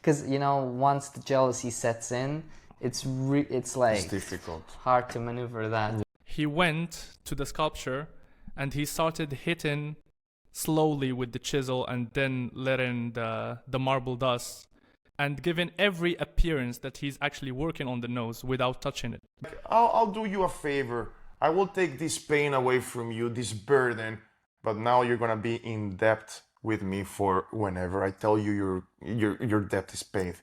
because once the jealousy sets in, it's It's difficult. hard to maneuver that. He went to the sculpture and he started hitting slowly with the chisel and then letting the marble dust and giving every appearance that he's actually working on the nose without touching it. I'll do you a favor. I will take this pain away from you, this burden, but now you're gonna be in debt with me for whenever I tell you your debt is paid.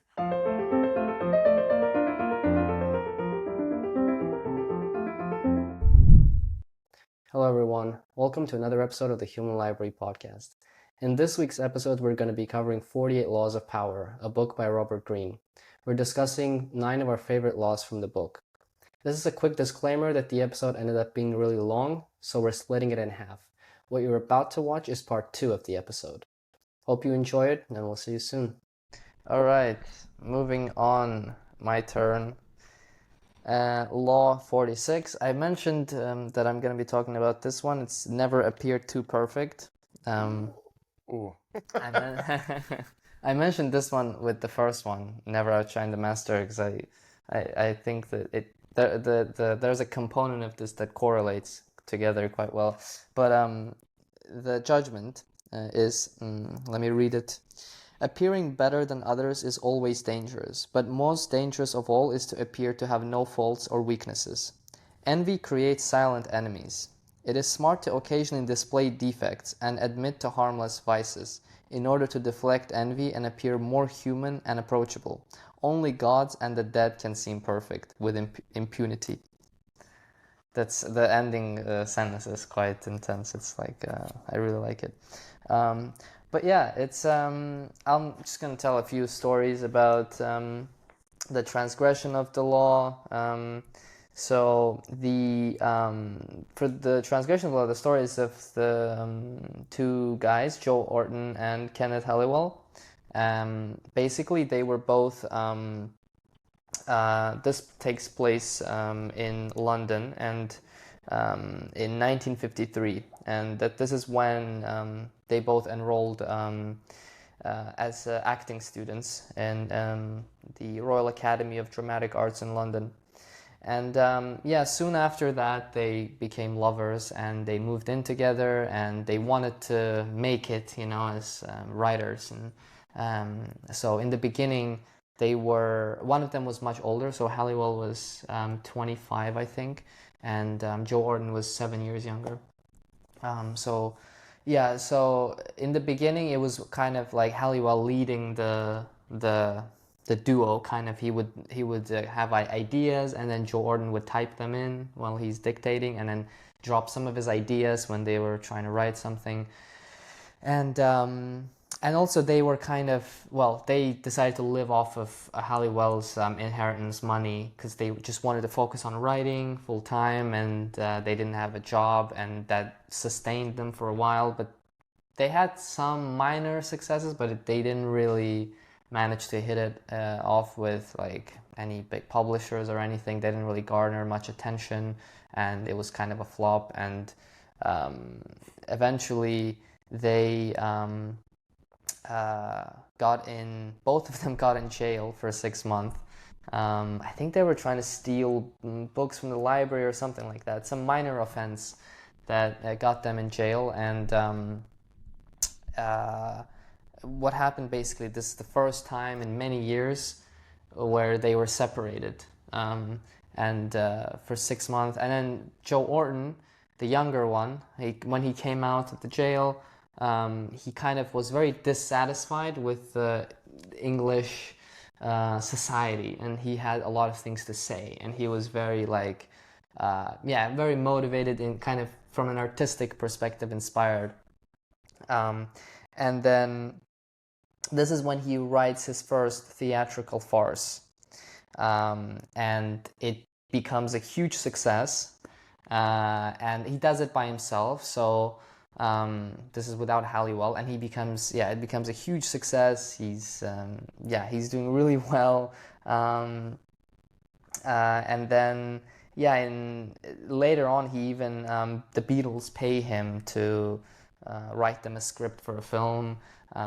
Hello everyone, welcome to another episode of the Human Library podcast. In this week's episode, we're going to be covering 48 Laws of Power, a book by Robert Greene. We're discussing 9 of our favorite laws from the book. This is a quick disclaimer that the episode ended up being really long, so we're splitting it in half. What you're about to watch is part 2 of the episode. Hope you enjoy it, and we'll see you soon. All right, moving on, my turn. Law 46. I mentioned that I'm going to be talking about this one. It's never appeared too perfect. Ooh. I mentioned this one with the first one, never outshine the master, because I think that there's a component of this that correlates together quite well. But the judgment is, let me read it. Appearing better than others is always dangerous, but most dangerous of all is to appear to have no faults or weaknesses. Envy creates silent enemies. It is smart to occasionally display defects and admit to harmless vices in order to deflect envy and appear more human and approachable. Only gods and the dead can seem perfect with impunity. That's the ending sentence is quite intense. It's like I really like it. But yeah, it's I'm just gonna tell a few stories about the transgression of the law. So the for the transgression of the law, the stories of the 2 guys, Joe Orton and Kenneth Halliwell. Basically, they were both. This takes place in London and in 1953, and that this is when they both enrolled as acting students in the Royal Academy of Dramatic Arts in London. And soon after that, they became lovers and they moved in together and they wanted to make it, as writers. And so in the beginning, one of them was much older, so Halliwell was 25, I think, and Joe Orton was 7 years younger. So in the beginning, it was kind of like Halliwell leading the duo. Kind of, he would have ideas, and then Joe Orton would type them in while he's dictating, and then drop some of his ideas when they were trying to write something. And also they were they decided to live off of Halliwell's inheritance money because they just wanted to focus on writing full time, and they didn't have a job, and that sustained them for a while. But they had some minor successes, but they didn't really manage to hit it off with like any big publishers or anything. They didn't really garner much attention, and it was kind of a flop. And eventually they both of them got in jail for 6 months. I think they were trying to steal books from the library or something like that. Some minor offense that got them in jail. And what happened basically, this is the first time in many years where they were separated. For 6 months. And then Joe Orton, the younger one, when he came out of the jail, he kind of was very dissatisfied with the English society, and he had a lot of things to say, and he was very very motivated and kind of from an artistic perspective inspired. And then this is when he writes his first theatrical farce, and it becomes a huge success, and he does it by himself. So this is without Halliwell, and it becomes a huge success. He's doing really well, and then later on he even the Beatles pay him to write them a script for a film.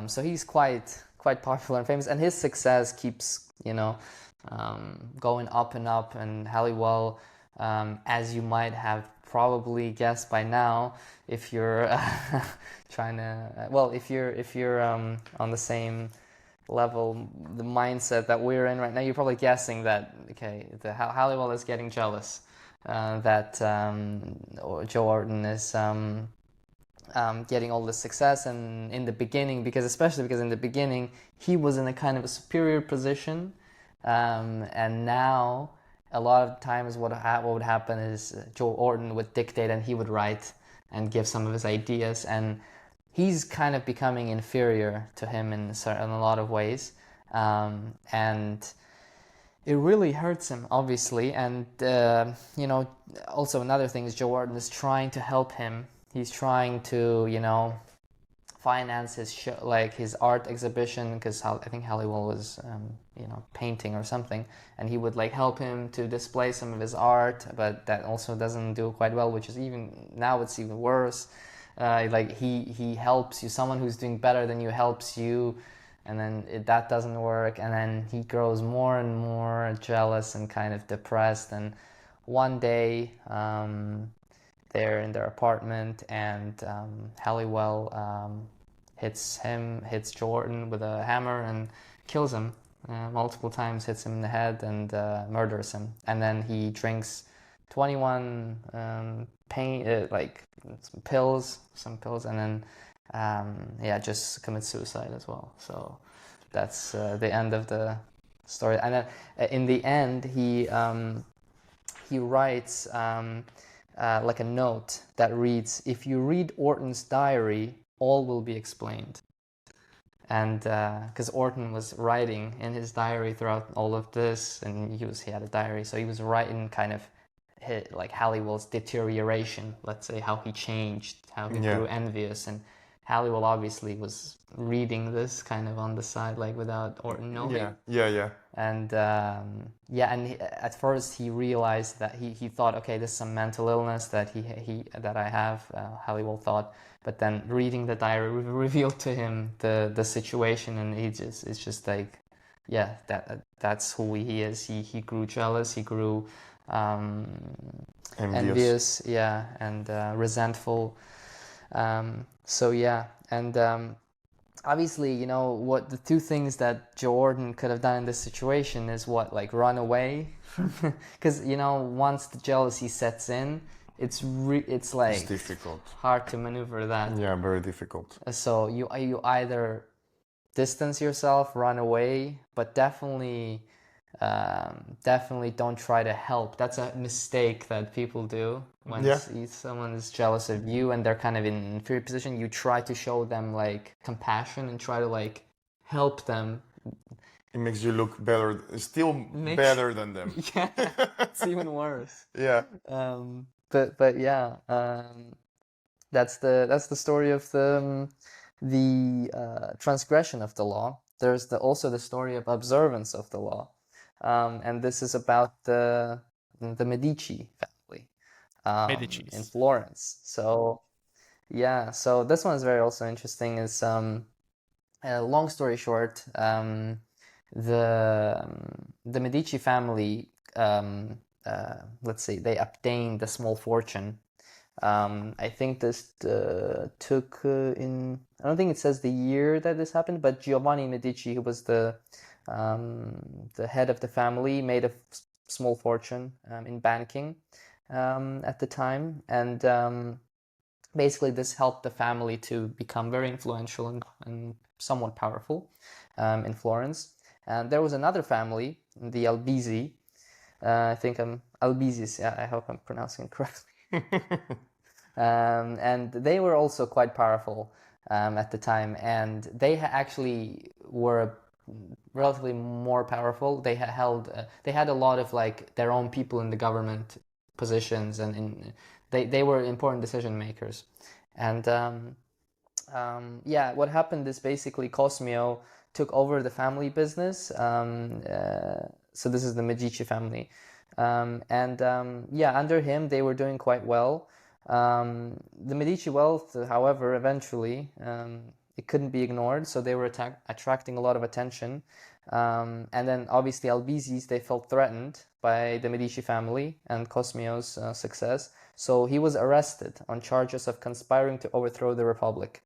So he's quite quite popular and famous, and his success keeps, going up and up. And Halliwell, as you might have probably guessed by now, if you're trying to, if you're on the same level, the mindset that we're in right now, you're probably guessing that okay, Halliwell is getting jealous that Joe Orton is getting all the success, and in the beginning, especially because in the beginning he was in a kind of a superior position, and now a lot of times what would happen is Joe Orton would dictate and he would write and give some of his ideas, and he's kind of becoming inferior to him in a lot of ways, and it really hurts him, obviously. And also another thing is Joe Orton is trying to help him. He's trying to finance his show, like his art exhibition, because I think Halliwell was painting or something, and he would like help him to display some of his art, but that also doesn't do quite well, which is even now it's even worse. Like he helps you, someone who's doing better than you helps you, and then that doesn't work, and then he grows more and more jealous and kind of depressed. And one day they're in their apartment, and Halliwell hits Jordan with a hammer and kills him multiple times, hits him in the head, and murders him. And then he drinks 21 some pills, and then just commits suicide as well. So that's the end of the story. And then in the end, he writes like a note that reads, "If you read Orton's diary, all will be explained." And because Orton was writing in his diary throughout all of this, and he had a diary, so he was writing kind of like Halliwell's deterioration, let's say, how he changed, how he grew envious. And Halliwell obviously was reading this kind of on the side, like without Orton knowing. Yeah. And at first he realized that he thought, okay, this is some mental illness that that I have, Halliwell thought. But then reading the diary revealed to him the situation, and it's just like, yeah, that's who he is. He grew jealous, he grew envious, yeah, and resentful. Obviously, what the two things that Jordan could have done in this situation is like run away, because once the jealousy sets in, it's difficult, hard to maneuver that. Yeah, very difficult. So you either distance yourself, run away, but definitely don't try to help. That's a mistake that people do when someone is jealous of you and they're kind of in an inferior position. You try to show them like compassion and try to like help them. It makes you look better, better than them. Yeah, it's even worse. Yeah. But yeah, that's the story of the transgression of the law. There's also the story of observance of the law. And this is about the Medici family in Florence. So yeah, so this one is very also interesting. Is long story short, the Medici family, let's say, they obtained a small fortune. I think this took in. I don't think it says the year that this happened, but Giovanni Medici, who was the head of the family, made a small fortune in banking at the time, and basically this helped the family to become very influential and somewhat powerful in Florence. And there was another family, the Albizzi. I think Albizis. Yeah, I hope I'm pronouncing it correctly. And they were also quite powerful at the time, and they actually were relatively more powerful. They had a lot of like their own people in the government positions, and they were important decision makers. And what happened is basically Cosimo took over the family business. So this is the Medici family, under him they were doing quite well. The Medici wealth, however, eventually it couldn't be ignored, so they were attracting a lot of attention. And then obviously Albizi's, they felt threatened by the Medici family and Cosmio's success. So he was arrested on charges of conspiring to overthrow the Republic.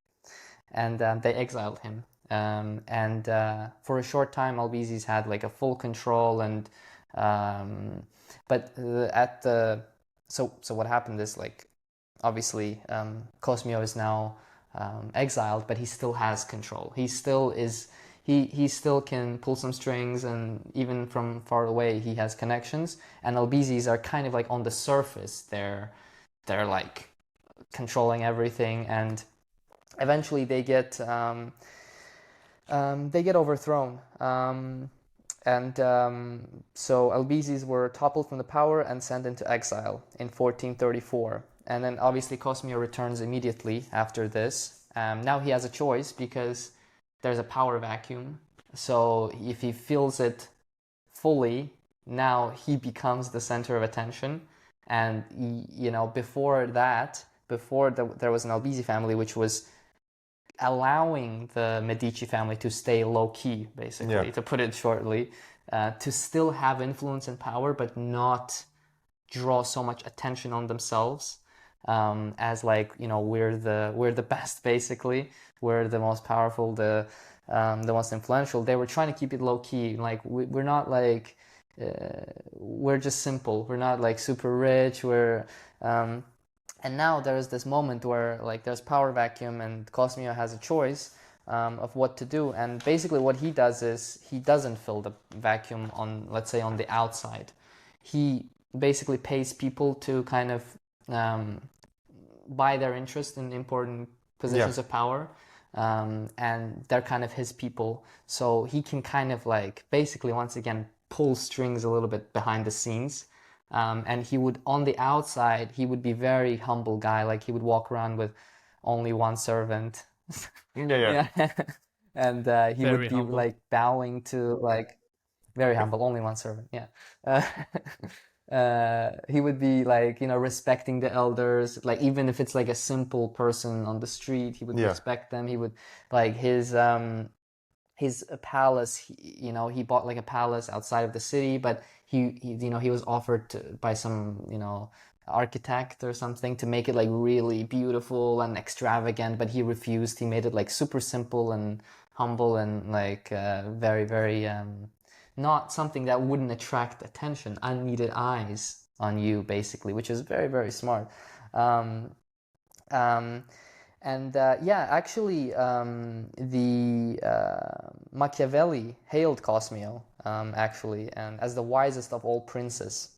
And they exiled him. And for a short time, Albizi's had like a full control. And but at the so what happened is, like, obviously Cosmio is now exiled, but he still has control. He still is. He still can pull some strings, and even from far away, he has connections. And Albizi's are kind of like on the surface. They're like controlling everything, and eventually they get overthrown. So Albizi's were toppled from the power and sent into exile in 1434. And then obviously Cosmio returns immediately after this. Now he has a choice because there's a power vacuum. So if he feels it fully, now he becomes the center of attention. And before that, there was an Albizi family which was allowing the Medici family to stay low key, basically, to put it shortly, to still have influence and power, but not draw so much attention on themselves, as like, we're the best, basically, we're the most powerful, the most influential. They were trying to keep it low key, like we're not like we're just simple, we're not like super rich, and now there's this moment where like there's power vacuum and Cosmio has a choice of what to do. And basically what he does is he doesn't fill the vacuum on, let's say, on the outside. He basically pays people to kind of buy their interest in important positions of power. And they're kind of his people. So he can kind of like basically, once again, pull strings a little bit behind the scenes. And he would, on the outside, he would be very humble guy. Like he would walk around with only one servant. Yeah. And he Very would be humble. like bowing to, like, very humble, only one servant. Yeah. He would be like, respecting the elders. Like even if it's like a simple person on the street, he would Yeah. respect them. He would, like, his palace, he bought like a palace outside of the city, but he was offered by some architect or something to make it like really beautiful and extravagant, but he refused. He made it like super simple and humble and like very, very not something that wouldn't attract attention, unneeded eyes on you, basically, which is very, very smart. um, um, actually, the Machiavelli hailed Cosmio, actually, and as the wisest of all princes.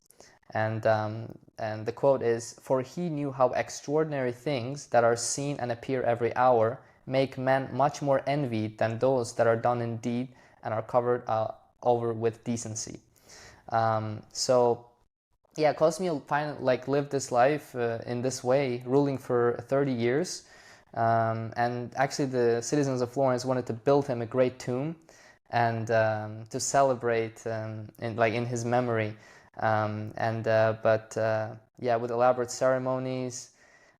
And the quote is, "For he knew how extraordinary things that are seen and appear every hour make men much more envied than those that are done in deed and are covered over with decency." So yeah, Cosmio lived this life in this way, ruling for 30 years. And actually the citizens of Florence wanted to build him a great tomb and to celebrate in his memory. With elaborate ceremonies.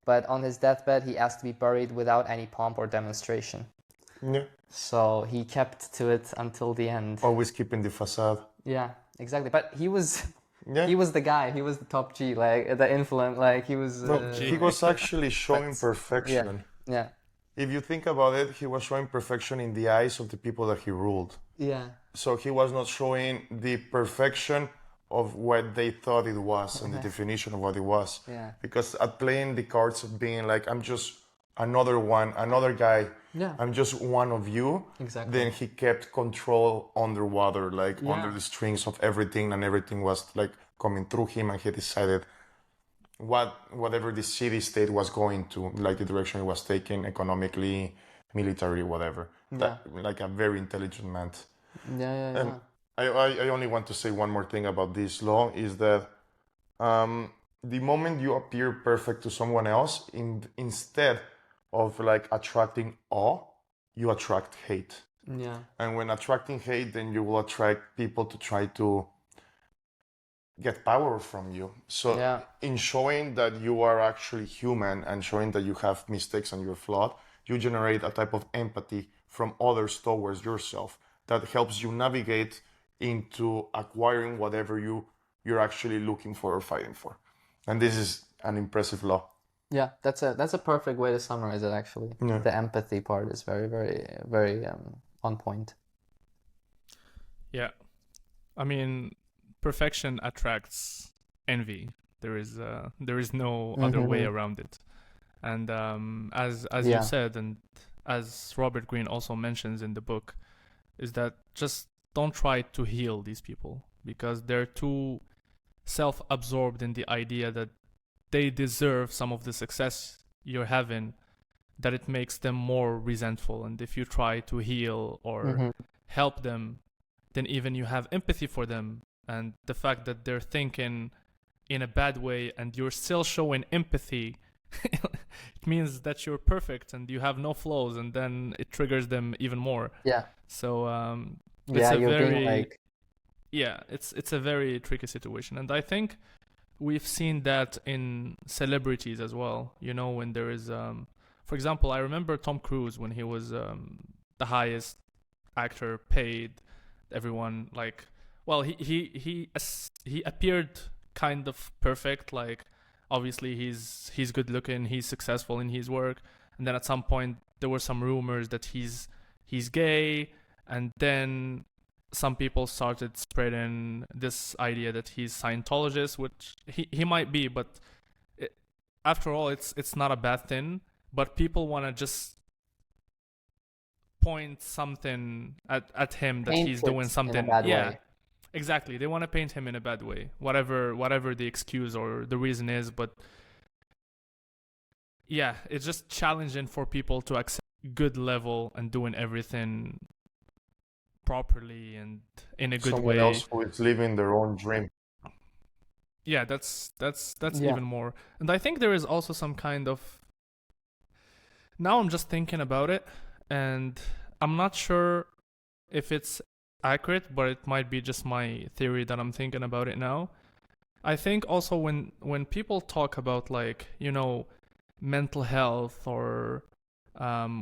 But on his deathbed, he asked to be buried without any pomp or demonstration. Yeah. So he kept to it until the end. Always keeping the facade. Yeah, exactly. But he was Yeah. he was the guy. He was the top G, like the influence. Like he was. No, he was actually showing Yeah, perfection. yeah, If you think about it, he was showing perfection in the eyes of the people that he ruled. yeah, So he was not showing the perfection of what they thought it was and the definition of what it was. yeah. Because at playing the cards of being like, I'm just another one, another guy, Yeah. I'm just one of you, Exactly. then he kept control underwater, like Yeah. under the strings of everything, and everything was like coming through him, and he decided whatever the city state was going to, like the direction it was taking economically, military, whatever. Like a very intelligent man. Yeah. And I only want to say one more thing about this law is that the moment you appear perfect to someone else, instead of like attracting awe, you attract hate. Yeah. And when attracting hate, then you will attract people to try to get power from you. So Yeah. in showing that you are actually human and showing that you have mistakes and you're flawed, you generate a type of empathy from others towards yourself that helps you navigate into acquiring whatever you're actually looking for or fighting for. And this is an impressive law. Yeah, that's a perfect way to summarize it, actually. Yeah. The empathy part is very, very, very on point. Yeah. I mean, perfection attracts envy. There is no other way around it. And as Yeah. you said, and as Robert Greene also mentions in the book, is that just don't try to heal these people, because they're too self-absorbed in the idea that they deserve some of the success you're having, that it makes them more resentful. And if you try to heal or help them, then even you have empathy for them, and the fact that they're thinking in a bad way and you're still showing empathy, it means that you're perfect and you have no flaws, and then it triggers them even more. Yeah. So Yeah, it's a you're being very like, yeah, it's a very tricky situation. And I think we've seen that in celebrities as well. You know, when there is for example, I remember Tom Cruise when he was the highest actor paid. Everyone like, well, he appeared kind of perfect. Like, obviously he's good looking, he's successful in his work, and then at some point there were some rumors that he's gay, and then some people started spreading this idea that he's Scientologist, which he might be, but after all, it's not a bad thing. But people want to just point something at him that paint he's it doing something. in a bad Yeah, way. exactly. They want to paint him in a bad way, whatever the excuse or the reason is. But yeah, it's just challenging for people to accept good level and doing everything properly and in a good Someone way. else who is living their own dream. Yeah, that's Yeah. even more. And I think there is also some kind of, now I'm just thinking about it, and I'm not sure if it's accurate, but it might be just my theory that I'm thinking about it now. I think also when people talk about, like, you know, mental health, or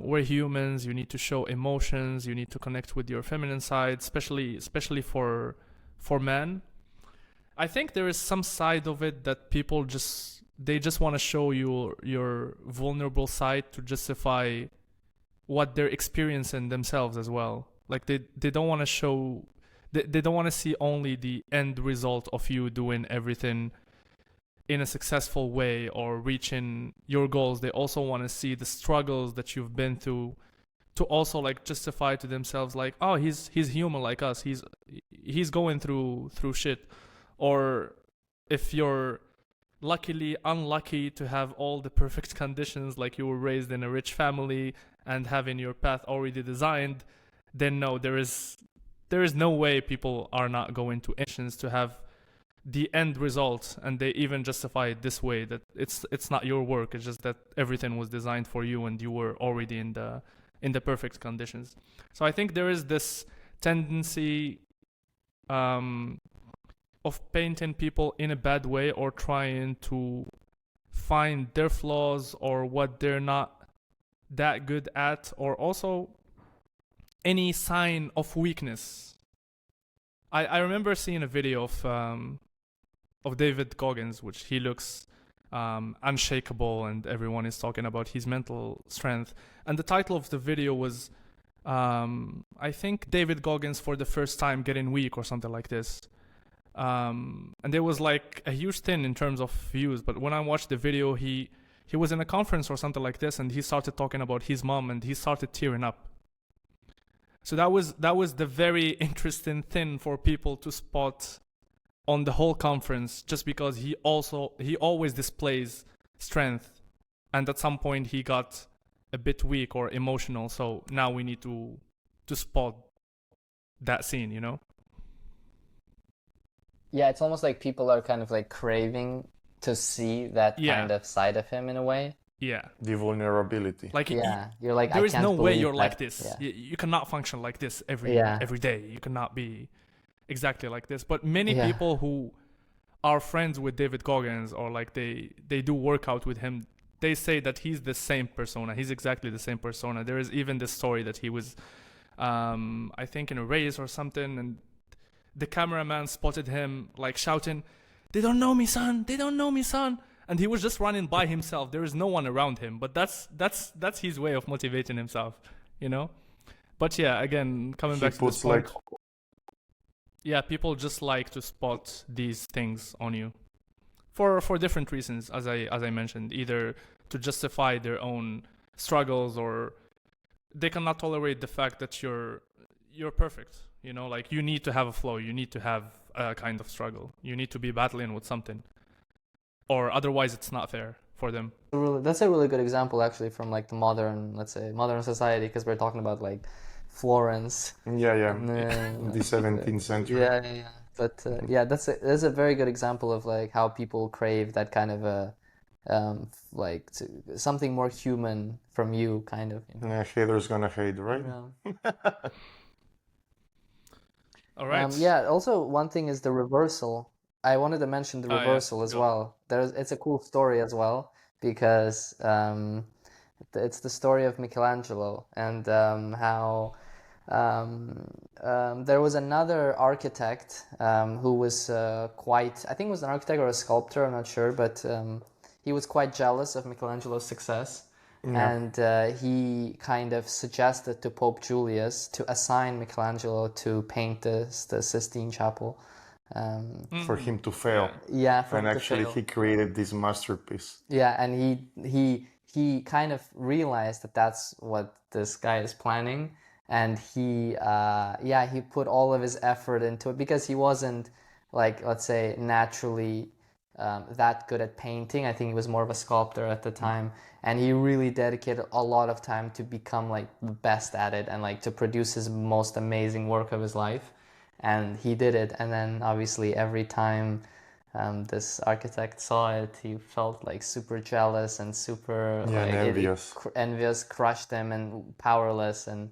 we're humans, you need to show emotions, you need to connect with your feminine side, especially for men. I think there is some side of it that people just want to show you your vulnerable side to justify what they're experiencing themselves as well. Like they don't want to show, they don't want to see only the end result of you doing everything in a successful way or reaching your goals. They also want to see the struggles that you've been through, to also like justify to themselves, like, oh, he's human like us, he's going through shit. Or if you're unlucky to have all the perfect conditions, like you were raised in a rich family and having your path already designed, then no, there is no way people are not going to actions to have the end result. And they even justify it this way, that it's not your work, it's just that everything was designed for you and you were already in the perfect conditions. So I think there is this tendency of painting people in a bad way, or trying to find their flaws or what they're not that good at, or also any sign of weakness. I remember seeing a video of David Goggins, which he looks unshakable, and everyone is talking about his mental strength. And the title of the video was, I think, David Goggins for the first time getting weak, or something like this. And there was like a huge thing in terms of views. But when I watched the video, he was in a conference or something like this, and he started talking about his mom, and he started tearing up. So that was the very interesting thing for people to spot on the whole conference, just because he always displays strength, and at some point he got a bit weak or emotional. So now we need to spot that scene, you know? Yeah, it's almost like people are kind of like craving to see that Yeah. kind of side of him in a way. Yeah. The vulnerability. Like, Yeah, you're like, there I is can't no way believe you're that. like this. Yeah. You cannot function like this every Yeah. day. You cannot be exactly like this. But many Yeah. people who are friends with David Goggins, or like they do workout with him, they say that he's the same persona. He's exactly the same persona. There is even this story that he was, I think, in a race or something, and the cameraman spotted him like shouting, "They don't know me, son! They don't know me, son!" And he was just running by himself. There is no one around him. But that's his way of motivating himself, you know. But yeah, again, coming back to this point, yeah, people just like to spot these things on you for different reasons, as I mentioned, either to justify their own struggles, or they cannot tolerate the fact that you're perfect. You know, like you need to have a flow, you need to have a kind of struggle, you need to be battling with something, or otherwise it's not fair for them. That's a really good example, actually, from like the modern, let's say, modern society, because we're talking about like Florence. Yeah, And, the 17th century. Yeah. But yeah, that's a very good example of like how people crave that kind of a like something more human from you, kind of. You know? Yeah, haters gonna hate, right? Yeah. All right. Yeah. Also, one thing is the reversal. I wanted to mention the reversal as Go. well. It's a cool story as well, because it's the story of Michelangelo, and how there was another architect who was quite, I think it was an architect or a sculptor, I'm not sure, but he was quite jealous of Michelangelo's success. Yeah. And he kind of suggested to Pope Julius to assign Michelangelo to paint the Sistine Chapel. For him to fail. Yeah, for And him to actually fail. he created this masterpiece. Yeah, and he kind of realized that that's what this guy is planning, and he put all of his effort into it, because he wasn't, like, let's say, naturally that good at painting. I think he was more of a sculptor at the time, and he really dedicated a lot of time to become like the best at it, and like to produce his most amazing work of his life. And he did it, and then obviously every time this architect saw it, he felt like super jealous and super like envious. Envious, crushed him, and powerless, and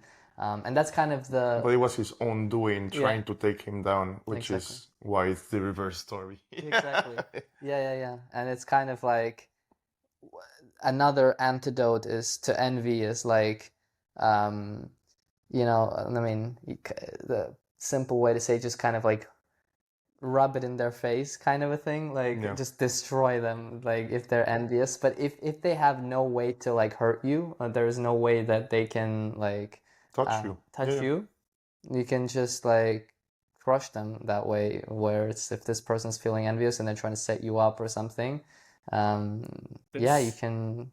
that's kind of the. But it was his own doing, trying to take him down, which Exactly. is why it's the reverse story. Exactly. Yeah. And it's kind of like another antidote is to envy is like, you know, I mean, the simple way to say, just kind of like rub it in their face, kind of a thing, like just destroy them, like if they're envious. But if they have no way to like hurt you, there is no way that they can like touch you. You can just like crush them that way, where it's if this person's feeling envious and they're trying to set you up or something, you can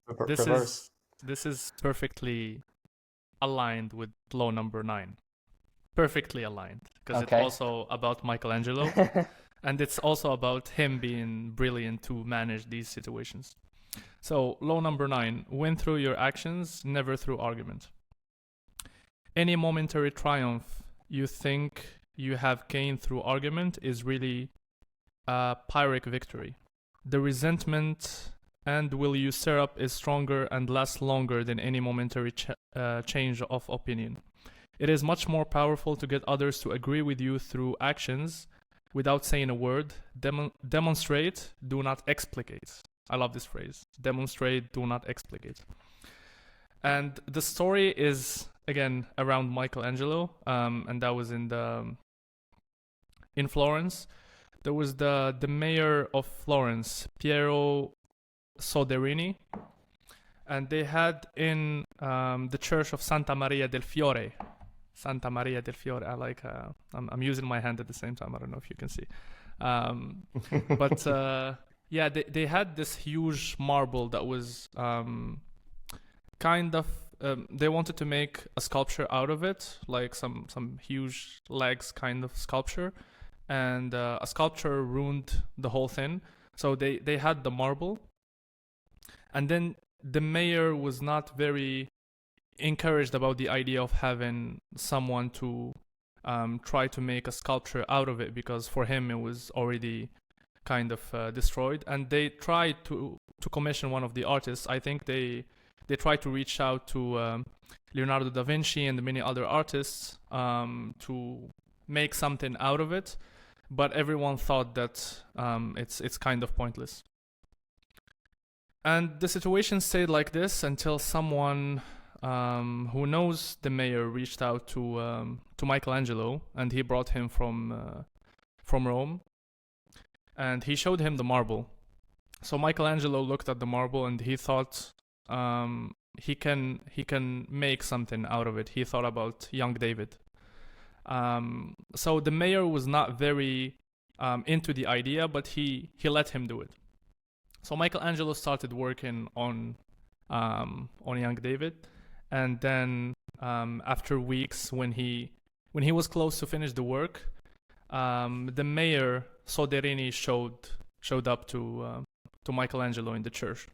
reverse. This is perfectly aligned with law number 9. Perfectly aligned, because it's also about Michelangelo, and it's also about him being brilliant to manage these situations. So law number 9: win through your actions, never through argument. Any momentary triumph you think you have gained through argument is really a Pyrrhic victory. The resentment and will you stir up is stronger and lasts longer than any momentary change of opinion. It is much more powerful to get others to agree with you through actions without saying a word. Demonstrate, do not explicate. I love this phrase. Demonstrate, do not explicate. And the story is, again, around Michelangelo, and that was in Florence. There was the mayor of Florence, Piero Soderini, and they had in the church of Santa Maria del Fiore. Santa Maria del Fiore. I like. I'm using my hand at the same time. I don't know if you can see. But they had this huge marble that was kind of. They wanted to make a sculpture out of it, like some huge legs kind of sculpture, and a sculpture ruined the whole thing. So they had the marble, and then the mayor was not very encouraged about the idea of having someone to try to make a sculpture out of it, because for him it was already kind of destroyed. And they tried to commission one of the artists. I think they tried to reach out to Leonardo da Vinci and many other artists to make something out of it, but everyone thought that it's kind of pointless. And the situation stayed like this until someone who knows the mayor reached out to Michelangelo, and he brought him from Rome, and he showed him the marble. So Michelangelo looked at the marble and he thought he can make something out of it. He thought about young David. So the mayor was not very into the idea, but he let him do it. So Michelangelo started working on young David, and then after weeks, when he was close to finish the work, the mayor Soderini showed up to Michelangelo in the church.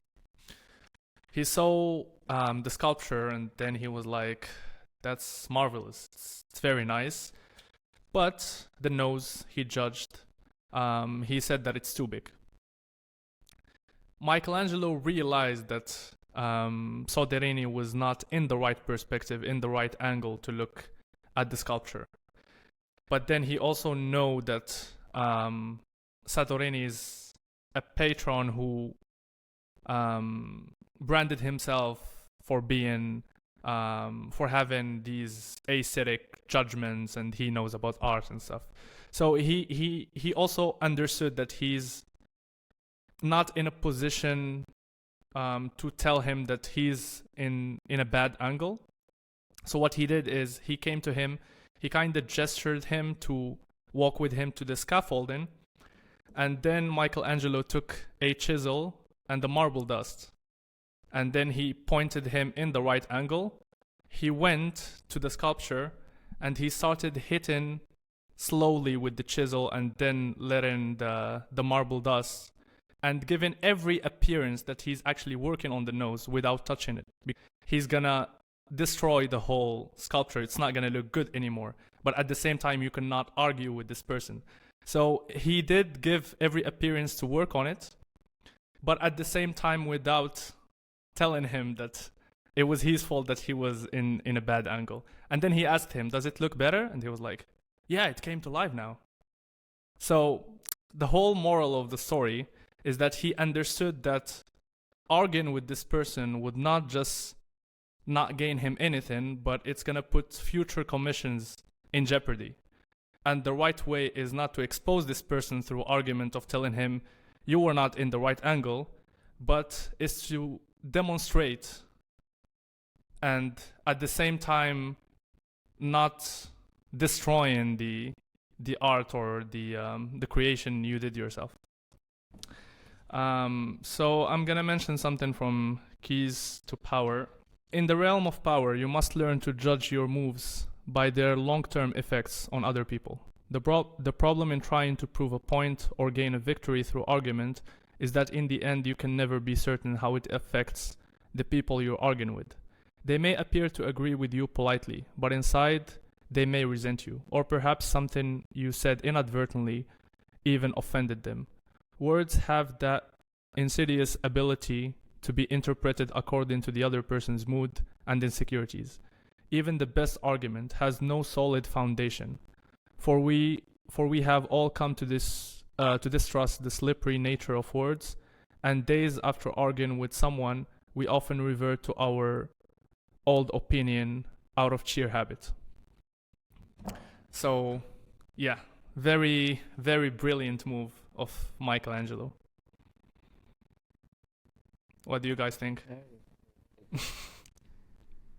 He saw the sculpture, and then he was like, "That's marvelous. It's very nice." But the nose, he judged. He said that it's too big. Michelangelo realized that Soderini was not in the right perspective, in the right angle to look at the sculpture. But then he also know that Soderini is a patron who branded himself for being for having these aesthetic judgments, and he knows about art and stuff. So he also understood that he's not in a position to tell him that he's in a bad angle. So what he did is he came to him, he kind of gestured him to walk with him to the scaffolding, and then Michelangelo took a chisel and the marble dust, and then he pointed him in the right angle. He went to the sculpture and he started hitting slowly with the chisel, and then letting the marble dust, and giving every appearance that he's actually working on the nose without touching it. He's gonna destroy the whole sculpture. It's not gonna look good anymore. But at the same time, you cannot argue with this person. So he did give every appearance to work on it, but at the same time without telling him that it was his fault that he was in a bad angle. And then he asked him, "Does it look better?" And he was like, "Yeah, it came to life now." So the whole moral of the story is that he understood that arguing with this person would not just not gain him anything, but it's going to put future commissions in jeopardy. And the right way is not to expose this person through argument of telling him you were not in the right angle, but is to demonstrate, and at the same time not destroying the art or the creation you did yourself. So I'm gonna mention something from Keys to Power. In the realm of power, you must learn to judge your moves by their long-term effects on other people. The problem in trying to prove a point or gain a victory through argument is that in the end you can never be certain how it affects the people you're arguing with. They may appear to agree with you politely, but inside they may resent you, or perhaps something you said inadvertently even offended them. Words have that insidious ability to be interpreted according to the other person's mood and insecurities. Even the best argument has no solid foundation, for we have all come to distrust the slippery nature of words, and days after arguing with someone, we often revert to our old opinion out of sheer habit. So, yeah, very, very brilliant move of Michelangelo. What do you guys think?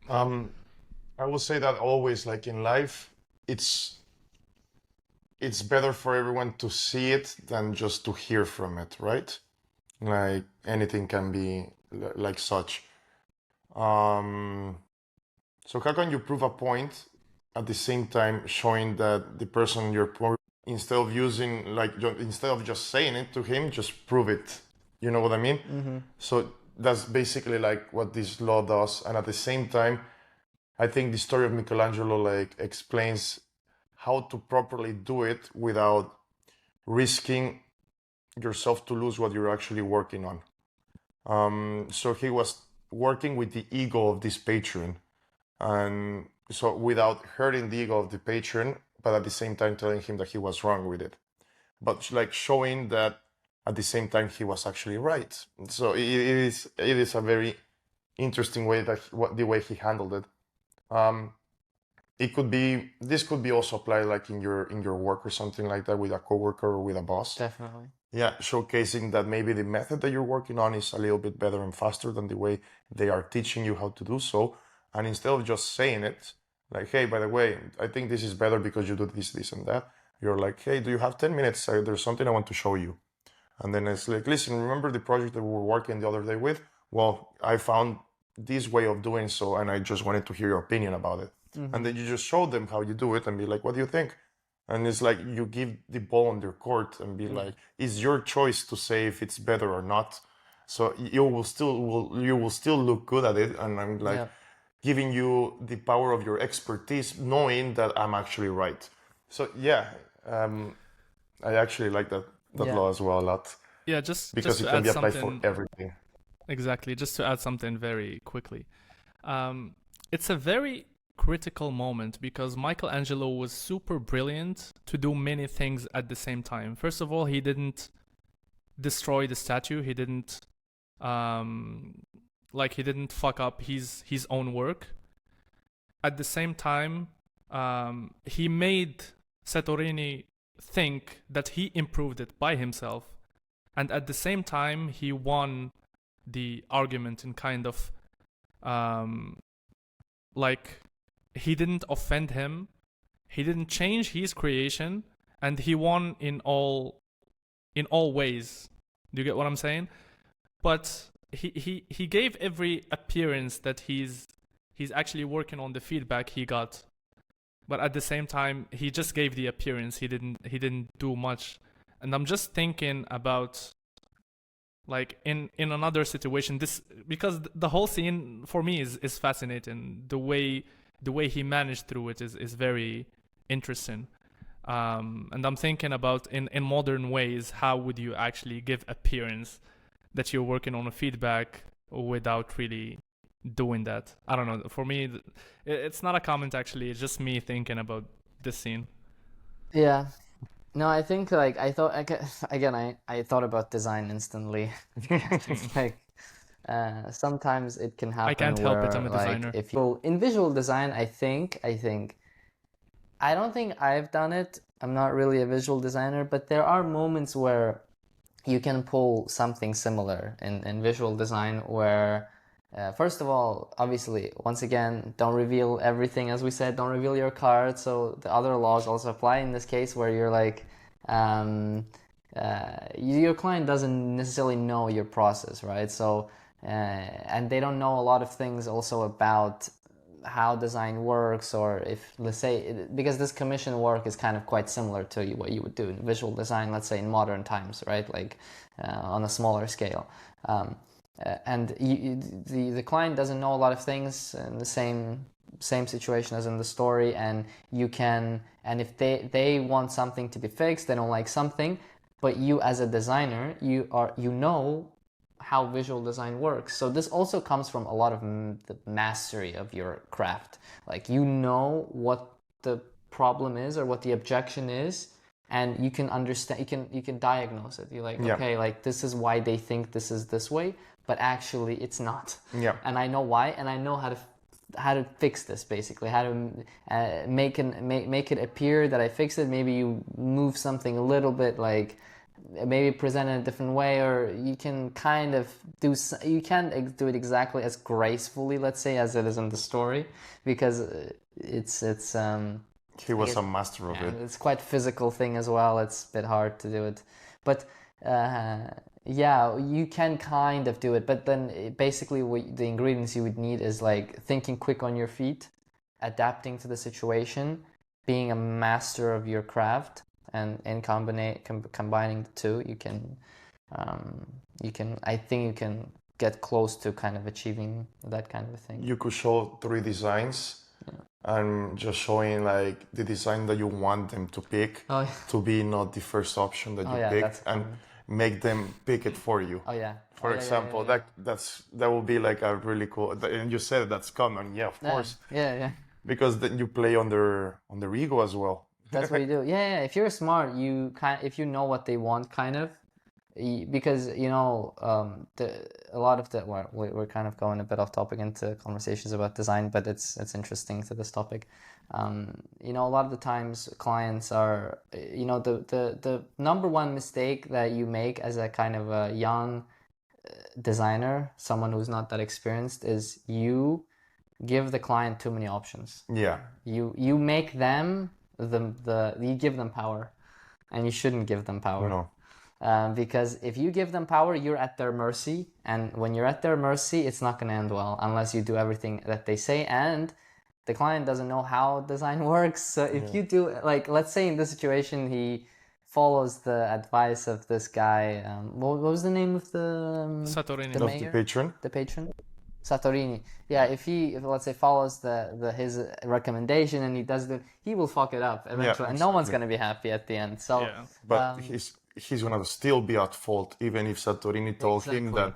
I will say that always, like in life, it's better for everyone to see it than just to hear from it, right? Like anything can be like such. So how can you prove a point at the same time showing that the person you're instead of instead of just saying it to him, just prove it. You know what I mean? Mm-hmm. So that's basically like what this law does. And at the same time, I think the story of Michelangelo like explains how to properly do it without risking yourself to lose what you're actually working on. So he was working with the ego of this patron, and so without hurting the ego of the patron, but at the same time telling him that he was wrong with it, but like showing that at the same time he was actually right. So it is a very interesting way that the way he handled it. It could be this could be also applied like in your work or something like that with a coworker or with a boss. Definitely. Yeah, showcasing that maybe the method that you're working on is a little bit better and faster than the way they are teaching you how to do so. And instead of just saying it, like, hey, by the way, I think this is better because you do this, this, and that, you're like, hey, do you have 10 minutes? There's something I want to show you. And then it's like, listen, remember the project that we were working the other day with? Well, I found this way of doing so, and I just wanted to hear your opinion about it. And then you just show them how you do it and be like, what do you think? And it's like you give the ball on their court and be like, it's your choice to say if it's better or not. So you will still look good at it. And I'm like giving you the power of your expertise, knowing that I'm actually right. So yeah, I actually like that law as well a lot. Yeah, just because to it can add be applied something. for everything. Exactly. Just to add something very quickly. It's a very critical moment because Michelangelo was super brilliant to do many things at the same time. First of all, he didn't destroy the statue. He didn't he didn't fuck up his own work. At the same time, he made Satorini think that he improved it by himself. And at the same time, he won the argument in kind of he didn't offend him, he didn't change his creation, and he won in all ways. Do you get what I'm saying? But he gave every appearance that he's actually working on the feedback he got. But at the same time, he just gave the appearance. He didn't do much. And I'm just thinking about like in another situation, this because the whole scene for me is fascinating. The way he managed through it is very interesting. And I'm thinking about in modern ways, how would you actually give appearance that you're working on a feedback without really doing that? I don't know. For me, it's not a comment actually. It's just me thinking about this scene. Yeah. No, I think like I thought again. I thought about design instantly. It's like sometimes it can happen. I can't help it. where, I'm a like, designer. if you in visual design, I don't think I've done it. I'm not really a visual designer, but there are moments where you can pull something similar in visual design where, first of all, obviously, once again, don't reveal everything, as we said, don't reveal your card. So the other laws also apply in this case where you're like, your client doesn't necessarily know your process, right? So, and they don't know a lot of things also about how design works, or if, let's say, because this commission work is kind of quite similar to what you would do in visual design, let's say in modern times, right? Like on a smaller scale. And the client doesn't know a lot of things in the same situation as in the story, and you can, and if they want something to be fixed, they don't like something, but you as a designer, you know how visual design works. So this also comes from a lot of the mastery of your craft. Like, you know what the problem is or what the objection is, and you can understand, you can diagnose it. You're like, okay, like this is why they think this is this way, but actually it's not. Yeah. And I know why, and I know how to fix this, basically, how to make it appear that I fixed it. Maybe you move something a little bit, like maybe present it in a different way, or you can kind of you can't do it exactly as gracefully, let's say, as it is in the story, because it's he was a master of it. It's quite physical thing as well. It's a bit hard to do it, but yeah, you can kind of do it. But then basically the ingredients you would need is like thinking quick on your feet, adapting to the situation, being a master of your craft, and combining the two, you can I think you can get close to kind of achieving that kind of a thing. You could show 3 designs and just showing like the design that you want them to pick to be not the first option that you picked, and make them pick it for you. For example, that will be like a really cool, and you said that's common. Of course. Because then you play on their ego as well. That's what you do. If you're smart, if you know what they want, kind of, because a lot of the well, we're kind of going a bit off topic into conversations about design, but it's interesting to this topic. A lot of the times clients are, the number one mistake that you make as a kind of a young designer, someone who's not that experienced, is you give the client too many options. Yeah. You make them you give them power, and you shouldn't give them power. No. Because if you give them power, you're at their mercy, and when you're at their mercy, it's not going to end well unless you do everything that they say, and the client doesn't know how design works. So if you do, like, let's say in this situation, he follows the advice of this guy. What was the name of the Satorini. the Of mayor? the patron. The patron? Satorini. Yeah, if let's say follows his recommendation and he will fuck it up eventually, and no one's exactly. gonna be happy at the end. So Yeah. But he's gonna still be at fault, even if Satorini told him Exactly. that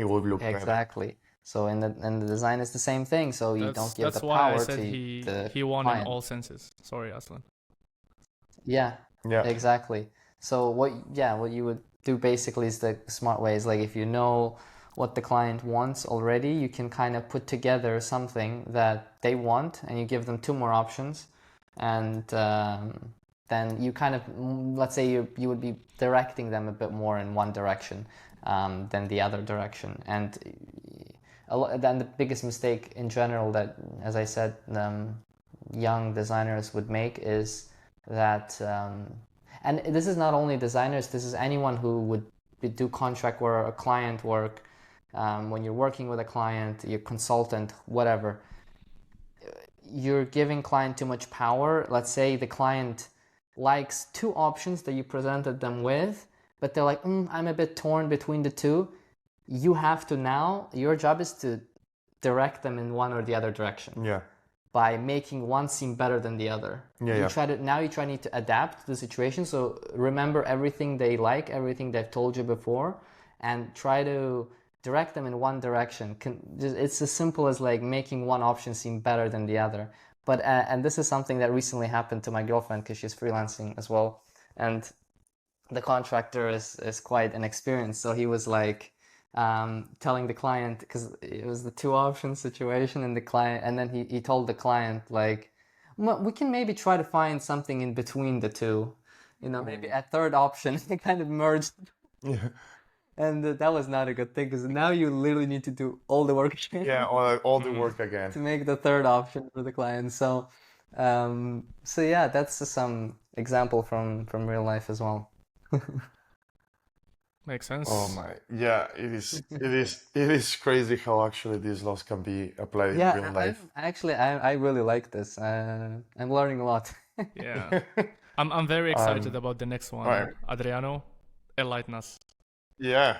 it will look better. exactly. So in the design is the same thing. So you don't give That's the why I power said to the he won client. in all senses. Sorry, Aslan. Yeah, Yeah. exactly. So what you would do basically is the smart way is like, if you know what the client wants already, you can kind of put together something that they want, and you give them two more options, and then you kind of, let's say you would be directing them a bit more in one direction than the other direction. And then the biggest mistake in general that, as I said, young designers would make is that, and this is not only designers, this is anyone who would do contract work or client work. When you're working with a client, your consultant, whatever, you're giving client too much power. Let's say the client likes two options that you presented them with, but they're like, I'm a bit torn between the two. You have to now, your job is to direct them in one or the other direction Yeah. by making one seem better than the other. Yeah, You need to adapt to the situation. So remember everything they like, everything they've told you before, and try to direct them in one direction. It's as simple as like making one option seem better than the other. But and this is something that recently happened to my girlfriend because she's freelancing as well, and the contractor is quite inexperienced. So he was like telling the client, because it was the two option situation, and the client, and then he told the client like, well, we can maybe try to find something in between the two, maybe a third option. It kind of merged. Yeah. And that was not a good thing, because now you literally need to do all the work again Yeah. All the work again. to make the third option for the client. So, so yeah, that's just some example from real life as well. Makes sense. Oh my. Yeah. It is crazy how actually these laws can be applied in Yeah, real life. I really like this. I'm learning a lot. Yeah. I'm very excited about the next one. right. Adriano, enlighten us. Yeah.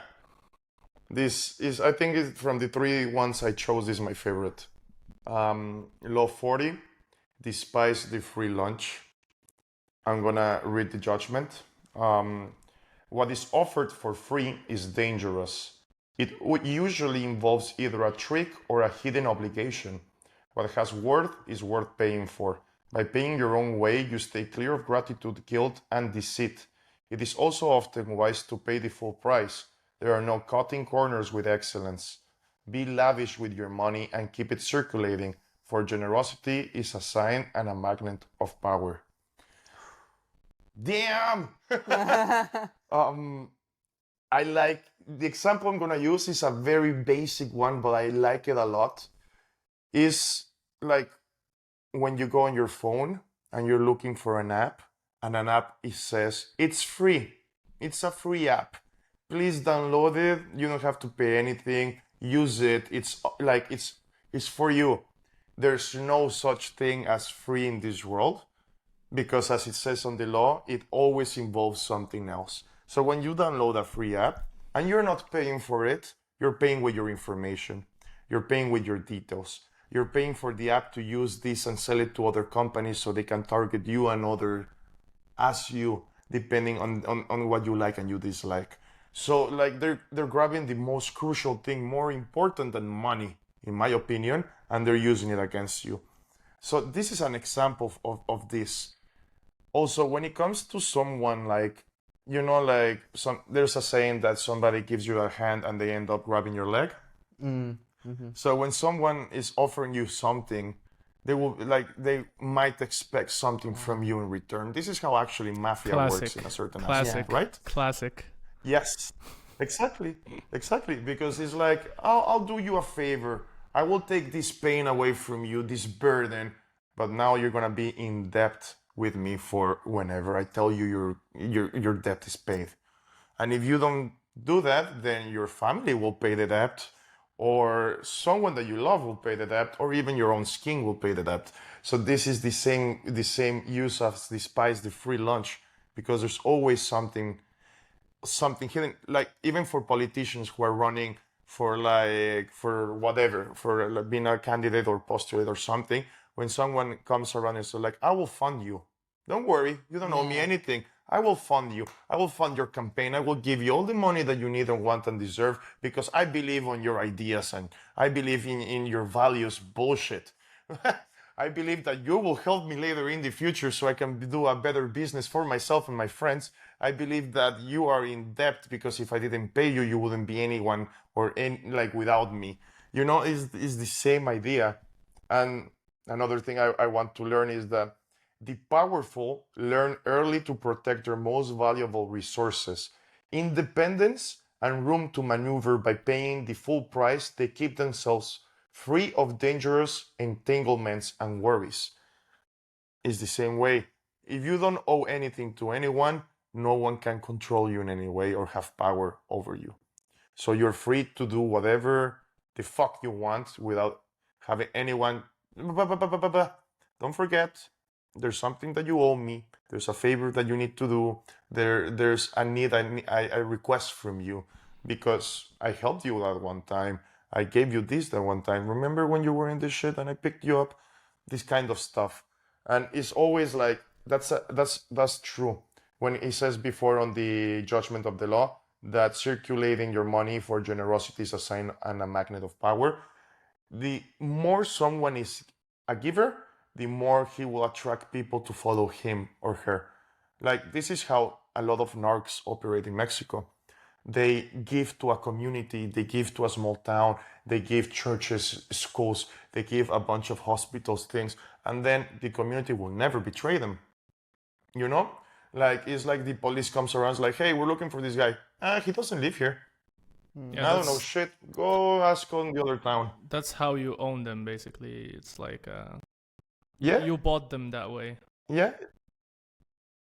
This is, I think, from the three ones I chose, this is my favorite. Law 40, Despise the free lunch. I'm gonna read the judgment. What is offered for free is dangerous. It usually involves either a trick or a hidden obligation. What has worth is worth paying for. By paying your own way, you stay clear of gratitude, guilt, and deceit. It is also often wise to pay the full price. There are no cutting corners with excellence. Be lavish with your money and keep it circulating, for generosity is a sign and a magnet of power. Damn! I like the example I'm gonna use is a very basic one, but I like it a lot. Is like when you go on your phone and you're looking for an app, and an app says it's free. It's a free app. Please download it. You don't have to pay anything. Use it. It's like it's for you. There's no such thing as free in this world, because as it says on the law, it always involves something else. So when you download a free app and you're not paying for it, you're paying with your information. You're paying with your details. You're paying for the app to use this and sell it to other companies so they can target you and other as you, depending on what you like and you dislike. So like they're grabbing the most crucial thing, more important than money, in my opinion, and they're using it against you. So this is an example of this. Also, when it comes to someone like like there's a saying that somebody gives you a hand and they end up grabbing your leg. So when someone is offering you something, they might expect something from you in return. This is how actually mafia works in a certain aspect, right? Classic. Yes, exactly. Because it's like, I'll do you a favor. I will take this pain away from you, this burden, but now you're gonna be in debt with me for whenever I tell you your debt is paid. And if you don't do that, then your family will pay the debt, or someone that you love will pay the debt, or even your own skin will pay the debt. So this is the same use of despise the free lunch, because there's always something hidden, like even for politicians who are running for whatever, for like being a candidate or postulate or something. When someone comes around and says like, I will fund you, don't worry, you don't owe me anything, I will fund you, I will fund your campaign, I will give you all the money that you need and want and deserve, because I believe on your ideas and I believe in your values. Bullshit. I believe that you will help me later in the future so I can do a better business for myself and my friends. I believe that you are in debt because if I didn't pay you, you wouldn't be anyone or like without me. Is the same idea. And another thing I want to learn is that the powerful learn early to protect their most valuable resources. Independence and room to maneuver by paying the full price, they keep themselves free of dangerous entanglements and worries. Is the same way. If you don't owe anything to anyone, no one can control you in any way or have power over you. So you're free to do whatever the fuck you want without having anyone. Don't forget, there's something that you owe me. There's a favor that you need to do. There's a need I request from you because I helped you that one time. I gave you this that one time. Remember when you were in this shit and I picked you up? This kind of stuff. And it's always like that's true. When he says before on the judgment of the law that circulating your money for generosity is a sign and a magnet of power, the more someone is a giver, the more he will attract people to follow him or her. Like this is how a lot of narcs operate in Mexico. They give to a community, they give to a small town, they give churches, schools, they give a bunch of hospitals, things, and then the community will never betray them. You know? Like it's like the police comes around, it's like, hey, we're looking for this guy. He doesn't live here. Yeah, I don't know shit. Go ask on the other town. that's how you own them, basically. It's like Yeah, you bought them that way. yeah,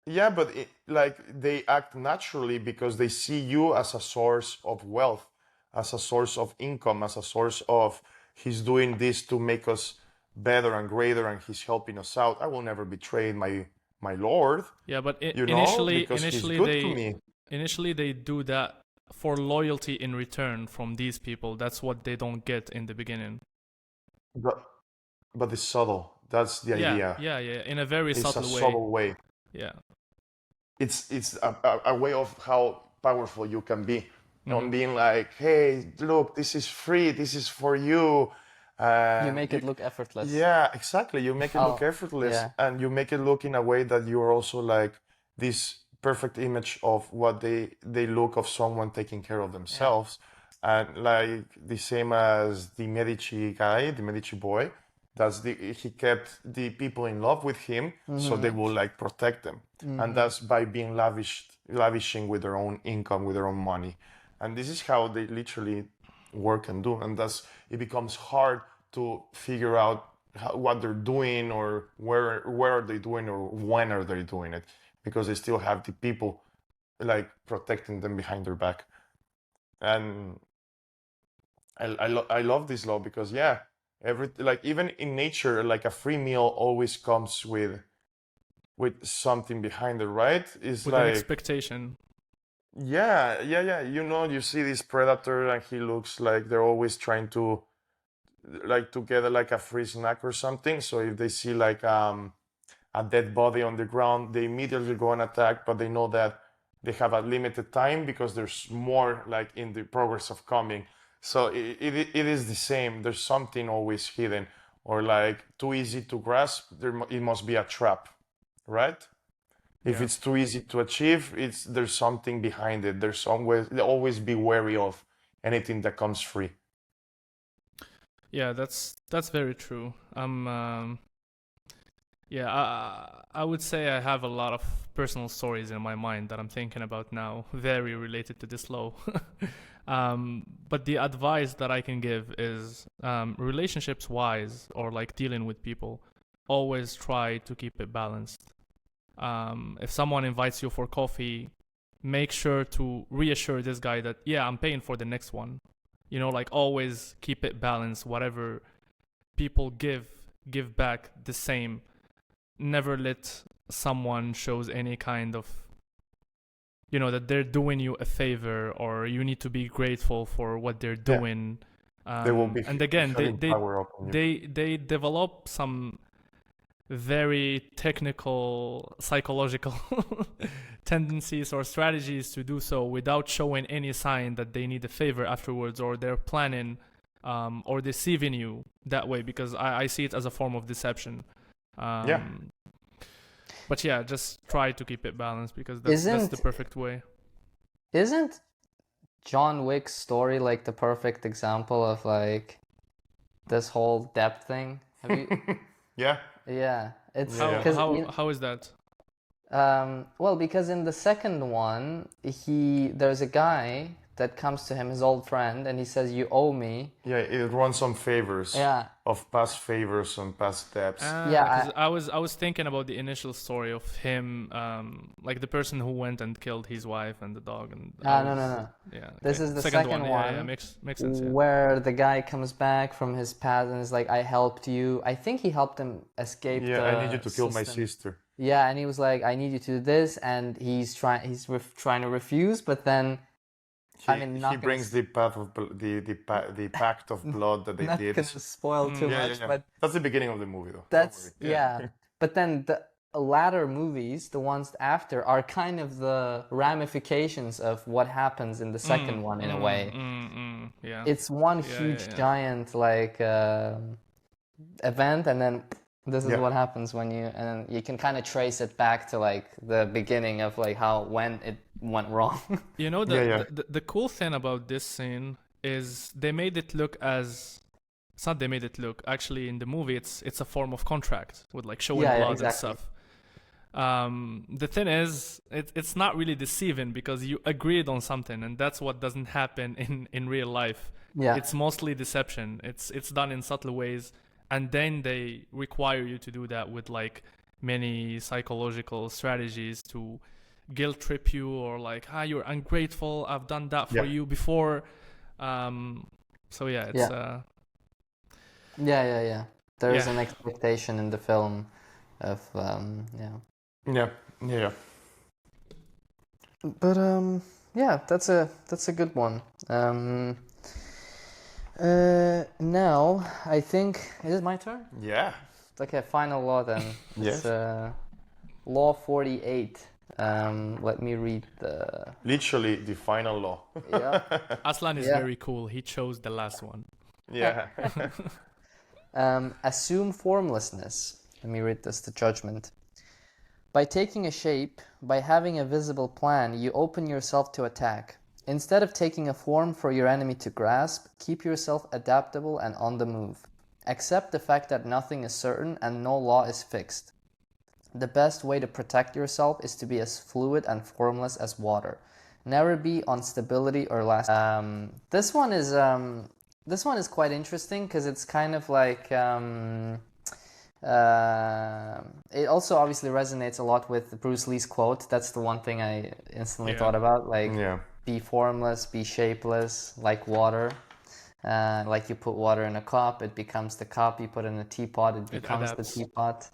yeah, but like they act naturally because they see you as a source of wealth, as a source of income, as a source of he's doing this to make us better and greater, and he's helping us out. I will never betray my lord, Yeah, but initially, because he's initially good to they me. initially they do that for loyalty in return from these people. That's what they don't get in the beginning. But it's subtle. That's the Yeah, idea. yeah, yeah. In a very It's a subtle way. subtle way. Yeah. It's a way of how powerful you can be on being like, hey, look, this is free, this is for you. You make it look effortless. Yeah, exactly. You make it look effortless, yeah. and you make it look in a way that you're also like this perfect image of what they look of someone taking care of themselves, and like the same as the Medici guy, the Medici boy. He kept the people in love with him, so they will like protect them, and that's by being lavishing with their own income, with their own money, and this is how they literally work and do, and thus it becomes hard to figure out what they're doing or where are they doing or when are they doing it, because they still have the people like protecting them behind their back. And I love this law because like even in nature, like a free meal always comes with something behind it, right? It's With an like expectation. yeah. You see this predator and he looks like they're always trying to like to get like a free snack or something. So if they see like a dead body on the ground, they immediately go and attack, but they know that they have a limited time because there's more like in the progress of coming. So it is the same. There's something always hidden or like too easy to grasp. It must be a trap, right? If Yeah. it's too easy to achieve, it's there's something behind it. There's always be wary of anything that comes free. Yeah, that's very true. Yeah, I would say I have a lot of personal stories in my mind that I'm thinking about now, very related to this law. But the advice that I can give is, relationships wise, or like dealing with people, always try to keep it balanced. If someone invites you for coffee, make sure to reassure this guy that, yeah, I'm paying for the next one. You know, like always keep it balanced. Whatever people give back the same. Never let someone shows any kind of, that they're doing you a favor, or you need to be grateful for what they're Yeah, doing. they will be And again, they having they power up on you. they develop some very technical psychological tendencies or strategies to do so without showing any sign that they need a favor afterwards, or they're planning, or deceiving you that way, because I see it as a form of deception. Yeah, um, but yeah, just try to keep it balanced, because that's the Isn't perfect way. isn't John Wick's story like the perfect example of like this whole depth thing? Have you? yeah, Yeah, it's yeah, how yeah. because how how is that? well, because in the second one, there's a guy that comes to him, his old friend, and he says, "You owe me." Yeah, it runs on favors Yeah, of past favors and past debts. yeah, Because I was thinking about the initial story of him, like the person who went and killed his wife and the dog, and no, no, no. yeah, This okay, is the second second one, yeah, one makes sense, yeah. where the guy comes back from his past and is like, "I helped you." I think he helped him escape Yeah, I need you the to kill my system. sister. Yeah, and he was like, "I need you to do this," and trying to refuse, but then I He mean, he brings the path of the pact of blood that they not did. gonna spoil too Yeah, yeah, much, yeah. but That's the beginning of the movie, though. Don't that's worry. yeah. But then the latter movies, the ones after, are kind of the ramifications of what happens in the second one in a way. Yeah, It's one yeah, yeah, huge yeah. giant like event, and then this is Yeah, what happens and you can kind of trace it back to like the beginning of like when it went wrong. You know, yeah, yeah, the cool thing about this scene is they made it look as, it's not they made it look, actually in the movie it's a form of contract with like showing Yeah, yeah, blood and exactly. stuff. The thing is, it's not really deceiving, because you agreed on something, and that's what doesn't happen in real life. Yeah, It's mostly deception. It's done in subtle ways, and then they require you to do that with like many psychological strategies to guilt trip you, or like, you're ungrateful, I've done that for yeah, you before. um so yeah, it's yeah, yeah. There is yeah. an expectation in the film of yeah. yeah, yeah. But yeah, that's a good one. Now I think, is it my turn? Yeah. Okay, final law then. It's Yes. law 48. Let me read the Literally the final law. yeah Aslan is yeah. very cool. He chose the last one. Yeah. Assume formlessness. Let me read this. The judgment. By taking a shape, by having a visible plan, you open yourself to attack. Instead of taking a form for your enemy to grasp, keep yourself adaptable and on the move. Accept the fact that nothing is certain and no law is fixed. The best way to protect yourself is to be as fluid and formless as water. Never be on stability or last. This one is quite interesting because it's kind of like it also obviously resonates a lot with Bruce Lee's quote. That's the one thing I instantly Yeah. thought about. Like, Yeah. be formless, be shapeless, like water. Like you put water in a cup, it becomes the cup. You put it in a teapot, it becomes the adapts. teapot.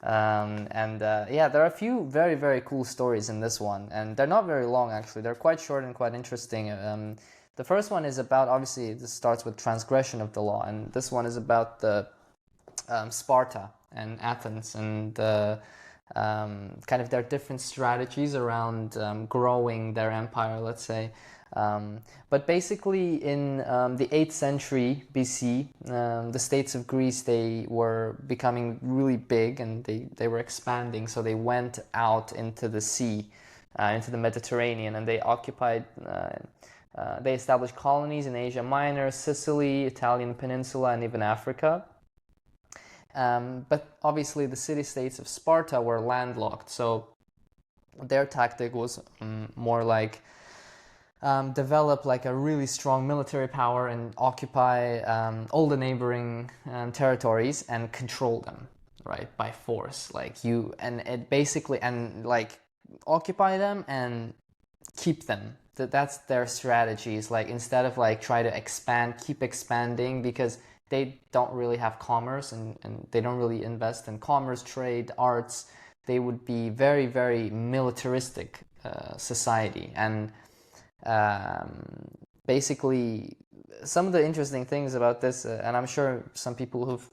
Yeah, there are a few very, very cool stories in this one, and they're not very long actually. They're quite short and quite interesting. The first one is about, obviously, this starts with transgression of the law, and this one is about the Sparta and Athens and kind of their different strategies around growing their empire, let's say. But basically, in the 8th century BC, the states of Greece, they were becoming really big and they were expanding. So they went out into the sea, into the Mediterranean, and they occupied. They established colonies in Asia Minor, Sicily, Italian Peninsula, and even Africa. But obviously, the city-states of Sparta were landlocked, so their tactic was more like develop like a really strong military power and occupy all the neighboring territories and control them, right, by force. Like you, and it basically, and like occupy them and keep them. That's their strategies. Like instead of like try to expand, keep expanding, because they don't really have commerce and they don't really invest in commerce, trade, arts. They would be very, very militaristic society. And basically, some of the interesting things about this, and I'm sure some people who've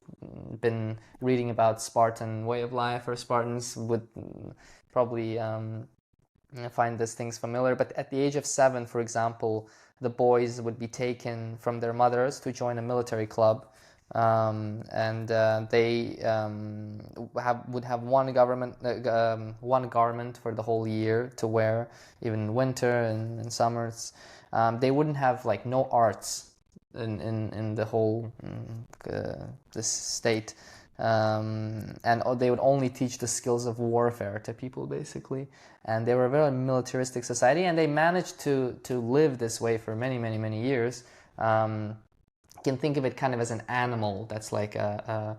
been reading about Spartan way of life or Spartans would probably find these things familiar. But at the age of 7, for example, the boys would be taken from their mothers to join a military club. And they would have one garment for the whole year to wear, even in winter and in summers. They wouldn't have like no arts in the whole this state, and they would only teach the skills of warfare to people basically. And they were a very militaristic society, and they managed to live this way for many, many, many years. Can think of it kind of as an animal that's like a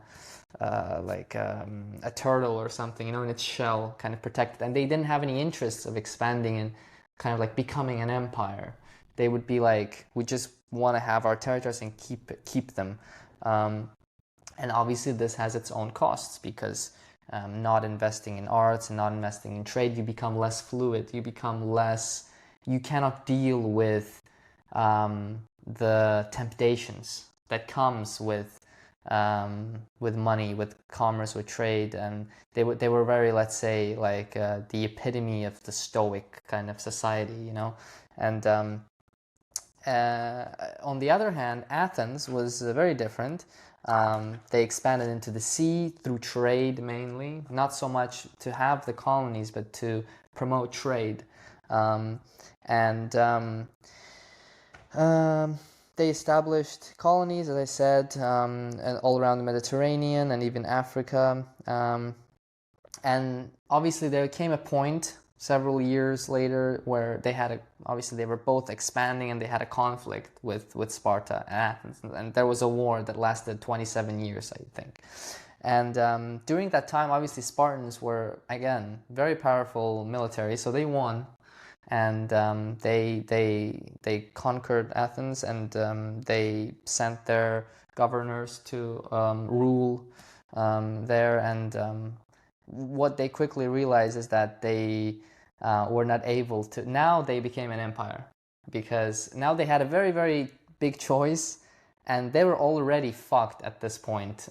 turtle or something, in its shell, kind of protected. And they didn't have any interest of expanding and kind of like becoming an empire. They would be like, we just want to have our territories and keep them. And obviously this has its own costs, because not investing in arts and not investing in trade, you become less fluid. You cannot deal with the temptations that comes with money, with commerce, with trade. And they were very, let's say, like the epitome of the Stoic kind of society, And on the other hand, Athens was very different. They expanded into the sea through trade mainly, not so much to have the colonies, but to promote trade. They established colonies, as I said, all around the Mediterranean and even Africa. And obviously there came a point several years later where obviously they were both expanding, and they had a conflict with Sparta and Athens. And there was a war that lasted 27 years, I think. And during that time, obviously Spartans were, again, very powerful military, so they won. And they conquered Athens, and they sent their governors to rule there. And what they quickly realized is that they were not able to. Now they became an empire, because now they had a very, very big choice, and they were already fucked at this point,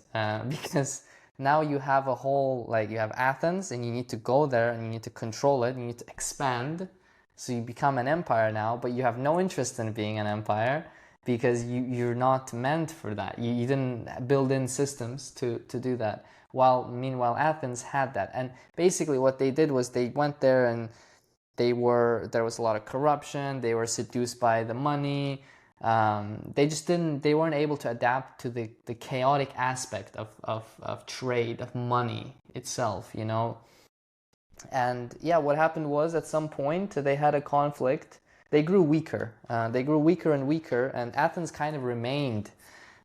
because now you have a whole, like, you have Athens, and you need to go there and you need to control it, you need to expand. So you become an empire now, but you have no interest in being an empire, because you're not meant for that. You didn't build in systems to do that. Meanwhile, Athens had that. And basically what they did was they went there, and there was a lot of corruption. They were seduced by the money. They weren't able to adapt to the chaotic aspect of trade, of money itself, And yeah, what happened was, at some point they had a conflict. They grew weaker. They grew weaker and weaker, and Athens kind of remained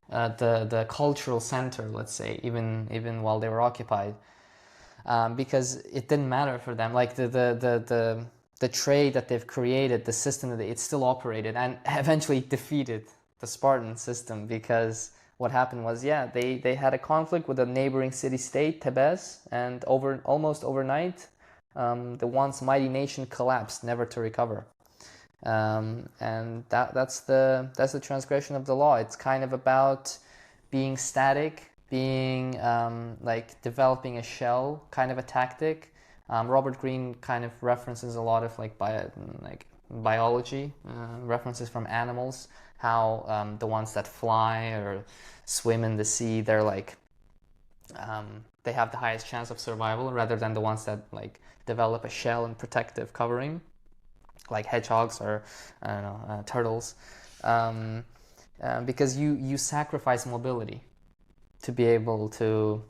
the cultural center, let's say, even while they were occupied, because it didn't matter for them. Like the trade that they've created, the system that it still operated, and eventually defeated the Spartan system. Because what happened was, they had a conflict with a neighboring city-state, Thebes, and almost overnight, the once mighty nation collapsed, never to recover. And that's the transgression of the law. It's kind of about being static, being like developing a shell, kind of a tactic, Robert Greene kind of references a lot of biology, references from animals, how the ones that fly or swim in the sea, they're they have the highest chance of survival rather than the ones that develop a shell and protective covering, like hedgehogs or I don't know, turtles, because you sacrifice mobility to be able to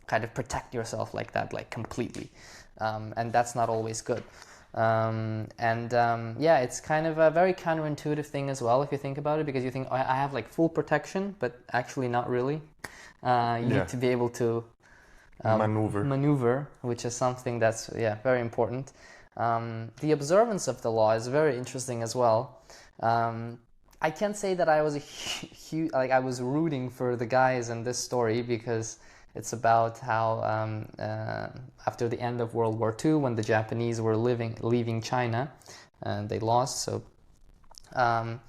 kind of protect yourself like that, completely, and that's not always good. Yeah, it's kind of a very counterintuitive thing as well if you think about it, because you think, oh, I have full protection, but actually not really. You need to be able to maneuver, which is something that's very important. The observance of the law is very interesting as well. I can't say that I was a huge I was rooting for the guys in this story, because it's about how after the end of World War II, when the Japanese were leaving China, and they lost. So there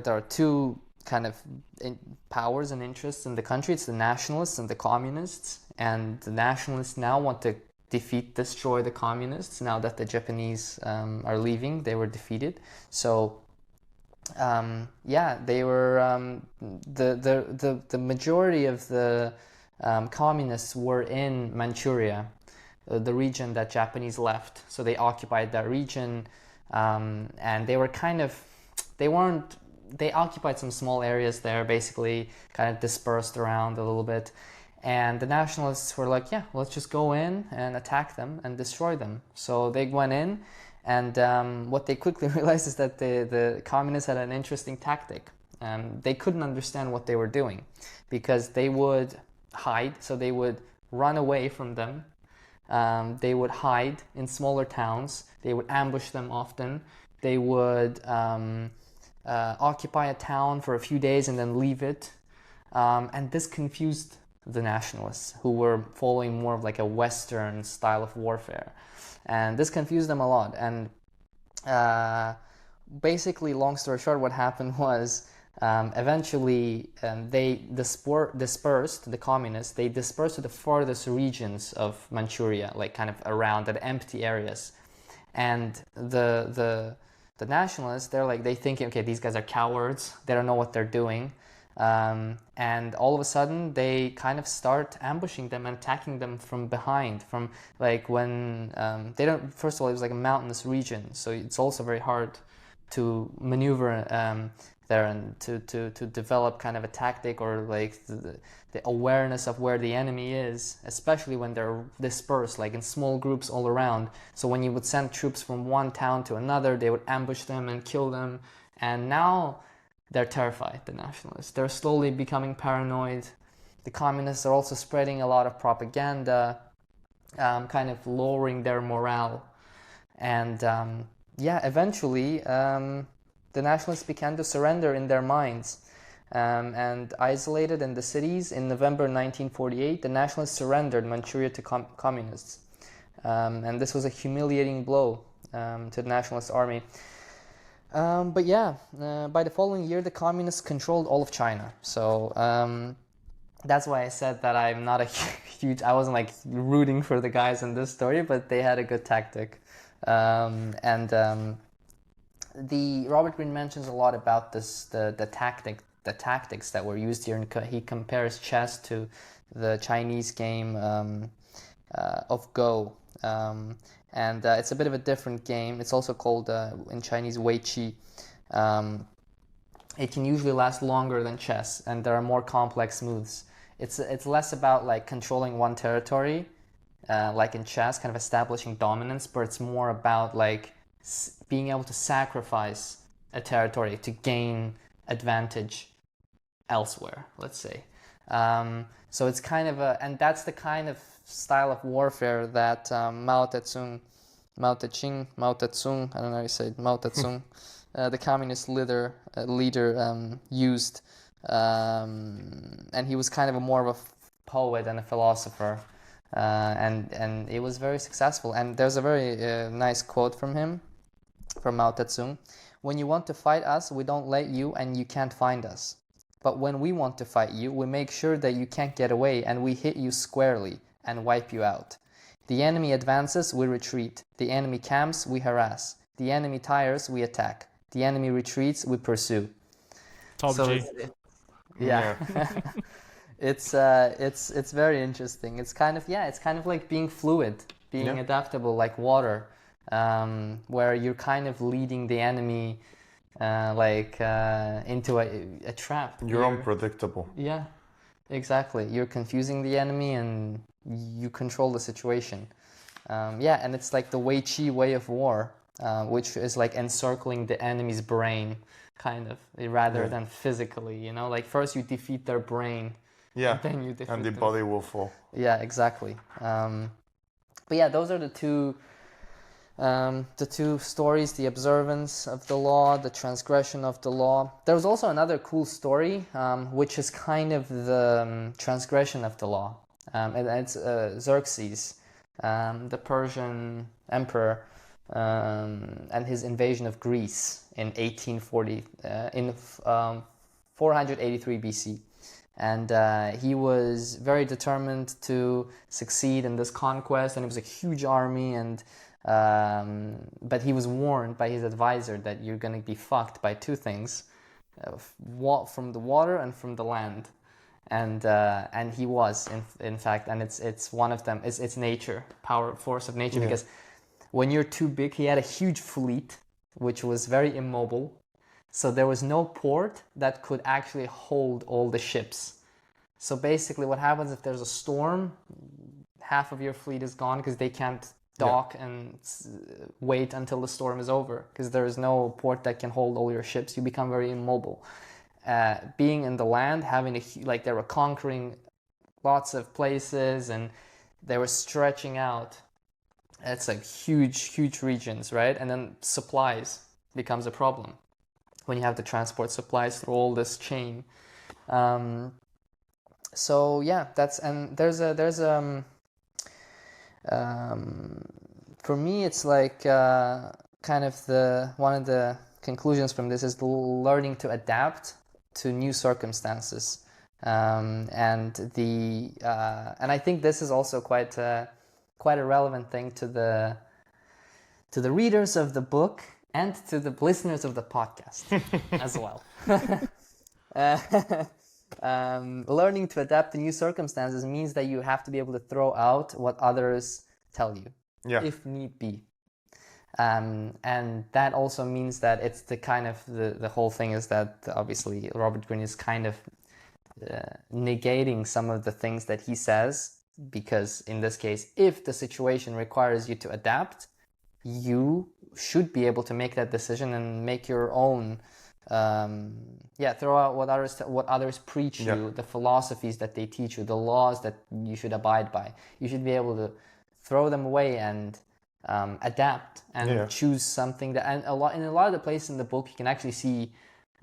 are two kind of powers and interests in the country. It's the nationalists and the communists, and the nationalists now want to destroy the communists. Now that the Japanese are leaving, they were defeated. So they were the majority of the communists were in Manchuria, the region that Japanese left. So they occupied that region, and they were they occupied some small areas there, basically kind of dispersed around a little bit. And the nationalists were like, yeah, let's just go in and attack them and destroy them. So they went in, and what they quickly realized is that the communists had an interesting tactic. They couldn't understand what they were doing, because they would hide, so they would run away from them. They would hide in smaller towns. They would ambush them often. They would occupy a town for a few days and then leave it. And this confused the nationalists, who were following more of a Western style of warfare. And this confused them a lot. And basically, long story short, what happened was eventually they dispersed, the communists, they dispersed to the farthest regions of Manchuria, kind of around the empty areas. And the nationalists, they thinking, okay, these guys are cowards, they don't know what they're doing. And all of a sudden they kind of start ambushing them and attacking them from behind, from when they don't, first of all, it was a mountainous region, so it's also very hard to maneuver there and to develop kind of a tactic or the awareness of where the enemy is, especially when they're dispersed in small groups all around. So when you would send troops from one town to another, they would ambush them and kill them. And now they're terrified, the nationalists. They're slowly becoming paranoid. The communists are also spreading a lot of propaganda, kind of lowering their morale. And eventually the nationalists began to surrender in their minds. And isolated in the cities, in November 1948, the nationalists surrendered Manchuria to communists. And this was a humiliating blow to the nationalist army. By the following year, the communists controlled all of China. So that's why I said that I'm not a huge, I wasn't rooting for the guys in this story, but they had a good tactic. The Robert Greene mentions a lot about the tactics that were used here, and he compares chess to the Chinese game of Go. It's a bit of a different game. It's also called in Chinese Wei Ch'i. It can usually last longer than chess, and there are more complex moves. It's less about controlling one territory, like in chess, kind of establishing dominance, but it's more about being able to sacrifice a territory to gain advantage elsewhere, let's say. So it's kind of and that's the kind of style of warfare that Mao Tse-tung, I don't know how you say it, Mao Tse-tung, the communist leader used. And he was kind of more of a poet and a philosopher. And it was very successful. And there's a very nice quote from him, from Mao Tse-tung. When you want to fight us, we don't let you and you can't find us. But when we want to fight you, we make sure that you can't get away and we hit you squarely. and wipe you out. The enemy advances, we retreat. The enemy camps, we harass. The enemy tires, we attack. The enemy retreats, we pursue. Top So G. yeah. It's very interesting. It's kind of like being fluid, being Yeah. adaptable like water, where you're kind of leading the enemy into a trap. You're unpredictable. Yeah, exactly. You're confusing the enemy and you control the situation. And it's like the Wei Ch'i way of war, which is like encircling the enemy's brain, kind of, rather than physically, like first you defeat their brain, Yeah. and then you defeat And the them. body will fall. Yeah, exactly. But yeah, those are the two stories: the observance of the law, the transgression of the law. There was also another cool story, which is kind of the transgression of the law, and it's Xerxes, the Persian emperor, and his invasion of Greece in 483 BC. And he was very determined to succeed in this conquest, and it was a huge army. And but he was warned by his advisor that you're going to be fucked by two things, from the water and from the land. And he was in fact, and it's one of them. It's nature, force of nature. Because when you're too big, he had a huge fleet, which was very immobile. So there was no port that could actually hold all the ships. So basically what happens if there's a storm, half of your fleet is gone because they can't dock and wait until the storm is over, because there is no port that can hold all your ships. You become very immobile. Being in the land, they were conquering lots of places and they were stretching out. It's like huge regions, right? And then supplies becomes a problem when you have to transport supplies through all this chain. So yeah, for me, it's like kind of one of the conclusions from this is learning to adapt to new circumstances, and I think this is also quite a relevant thing to the readers of the book and to the listeners of the podcast as well. Learning to adapt to new circumstances means that you have to be able to throw out what others tell you, if need be. And that also means that it's the kind of the whole thing is that obviously Robert Greene is kind of negating some of the things that he says, because in this case, if the situation requires you to adapt, you should be able to make that decision and make your own. Throw out what others preach you, the philosophies that they teach you, the laws that you should abide by. You should be able to throw them away and adapt and choose something that. And in a lot of the places in the book, you can actually see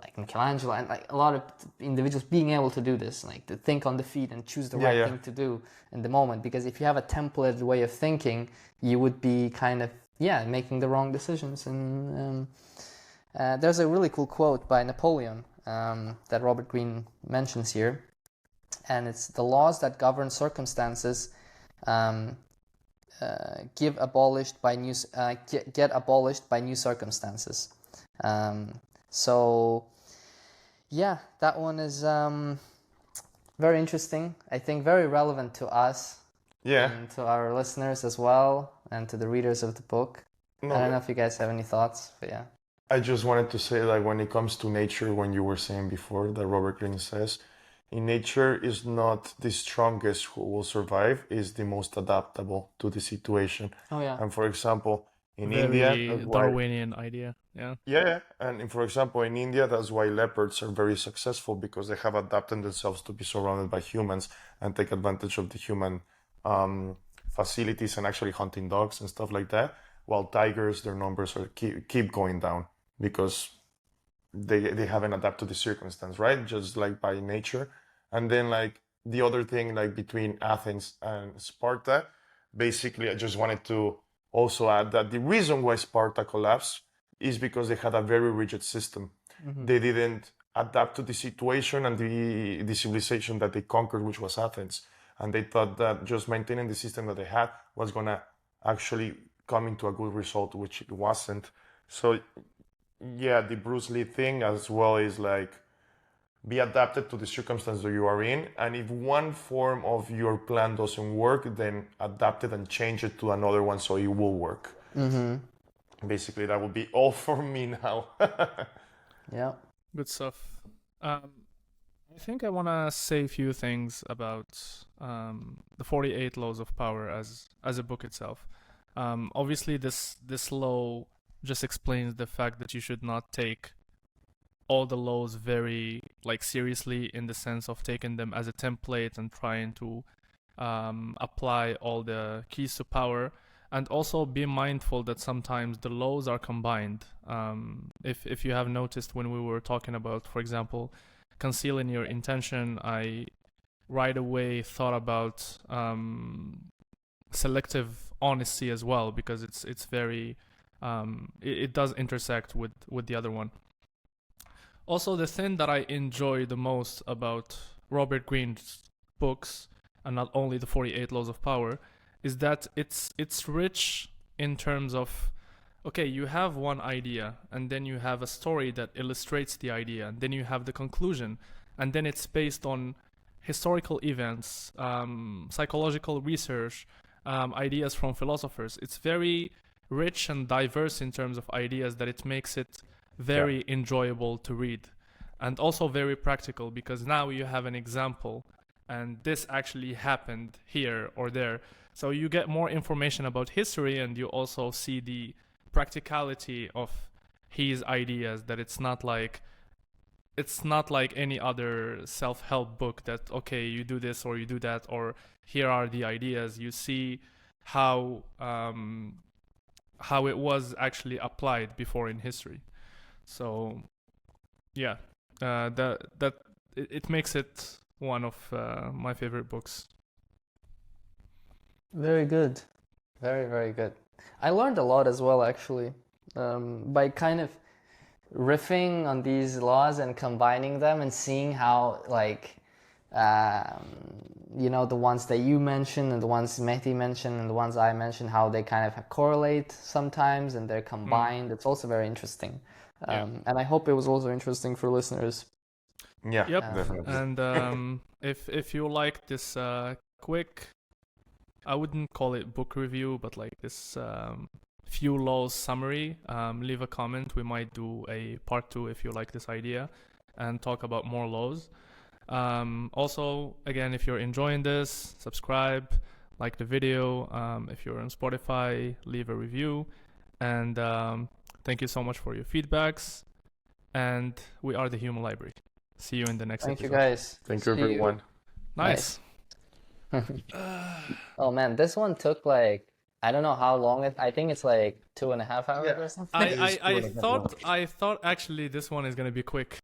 like Michelangelo and like a lot of individuals being able to do this, like to think on the feet and choose the right thing to do in the moment. Because if you have a templated way of thinking, you would be kind of making the wrong decisions. And there's a really cool quote by Napoleon that Robert Greene mentions here, and it's the laws that govern circumstances get abolished by new circumstances. So that one is very interesting. I think very relevant to us, and to our listeners as well, and to the readers of the book. I don't know if you guys have any thoughts, but yeah. I just wanted to say, like, when it comes to nature, when you were saying before that Robert Greene says, in nature is not the strongest who will survive, is the most adaptable to the situation. Oh yeah. And for example, in Very India, Darwinian idea. And for example, in India, that's why leopards are very successful, because they have adapted themselves to be surrounded by humans and take advantage of the human facilities and actually hunting dogs and stuff like that. While tigers, their numbers keep going down because they haven't adapted to the circumstance, right? Just like by nature. And then like the other thing, like between Athens and Sparta, basically I just wanted to also add that the reason why Sparta collapsed is because they had a very rigid system. They didn't adapt to the situation and the civilization that they conquered, which was Athens. and they thought that just maintaining the system that they had was gonna actually come into a good result, which it wasn't. So yeah, the Bruce Lee thing as well is like be adapted to the circumstance that you are in, and if one form of your plan doesn't work, then adapt it and change it to another one so it will work. Basically, that would be all for me now. Yeah. Good stuff. I think I want to say a few things about the 48 Laws of Power as a book itself. Obviously, this law just explains the fact that you should not take all the laws very seriously, in the sense of taking them as a template and trying to apply all the keys to power, and also be mindful that sometimes the laws are combined. If you have noticed, when we were talking about, for example, concealing your intention, I right away thought about selective honesty as well, because it's very it does intersect with the other one. Also, the thing that I enjoy the most about Robert Greene's books, and not only the 48 Laws of Power, is that it's rich in terms of, okay, you have one idea, and then you have a story that illustrates the idea, and then you have the conclusion, and then it's based on historical events, psychological research, ideas from philosophers. It's very rich and diverse in terms of ideas, that it makes it very enjoyable to read, and also very practical, because now you have an example and this actually happened here or there, so you get more information about history, and you also see the practicality of his ideas, that it's not like any other self-help book that, okay, you do this or you do that, or here are the ideas. You see how it was actually applied before in history. So, yeah, it makes it one of my favorite books. Very good. Very, very good. I learned a lot as well, actually, by kind of riffing on these laws and combining them and seeing how, the ones that you mentioned and the ones Mehdi mentioned and the ones I mentioned, how they kind of correlate sometimes and they're combined. It's also very interesting. And I hope it was also interesting for listeners. Yeah, Yep. definitely. And if you like this quick, I wouldn't call it book review, but this few laws summary, leave a comment. We might do a part 2 if you like this idea, and talk about more laws. Also, again, if you're enjoying this, subscribe, like the video. If you're on Spotify, leave a review. And thank you so much for your feedbacks. And we are the Human Library. See you in the next Thank episode. you, guys. Thank you, See everyone. Nice. Oh man, this one took I don't know how long I think it's 2.5 hours or something. I thought actually this one is gonna be quick.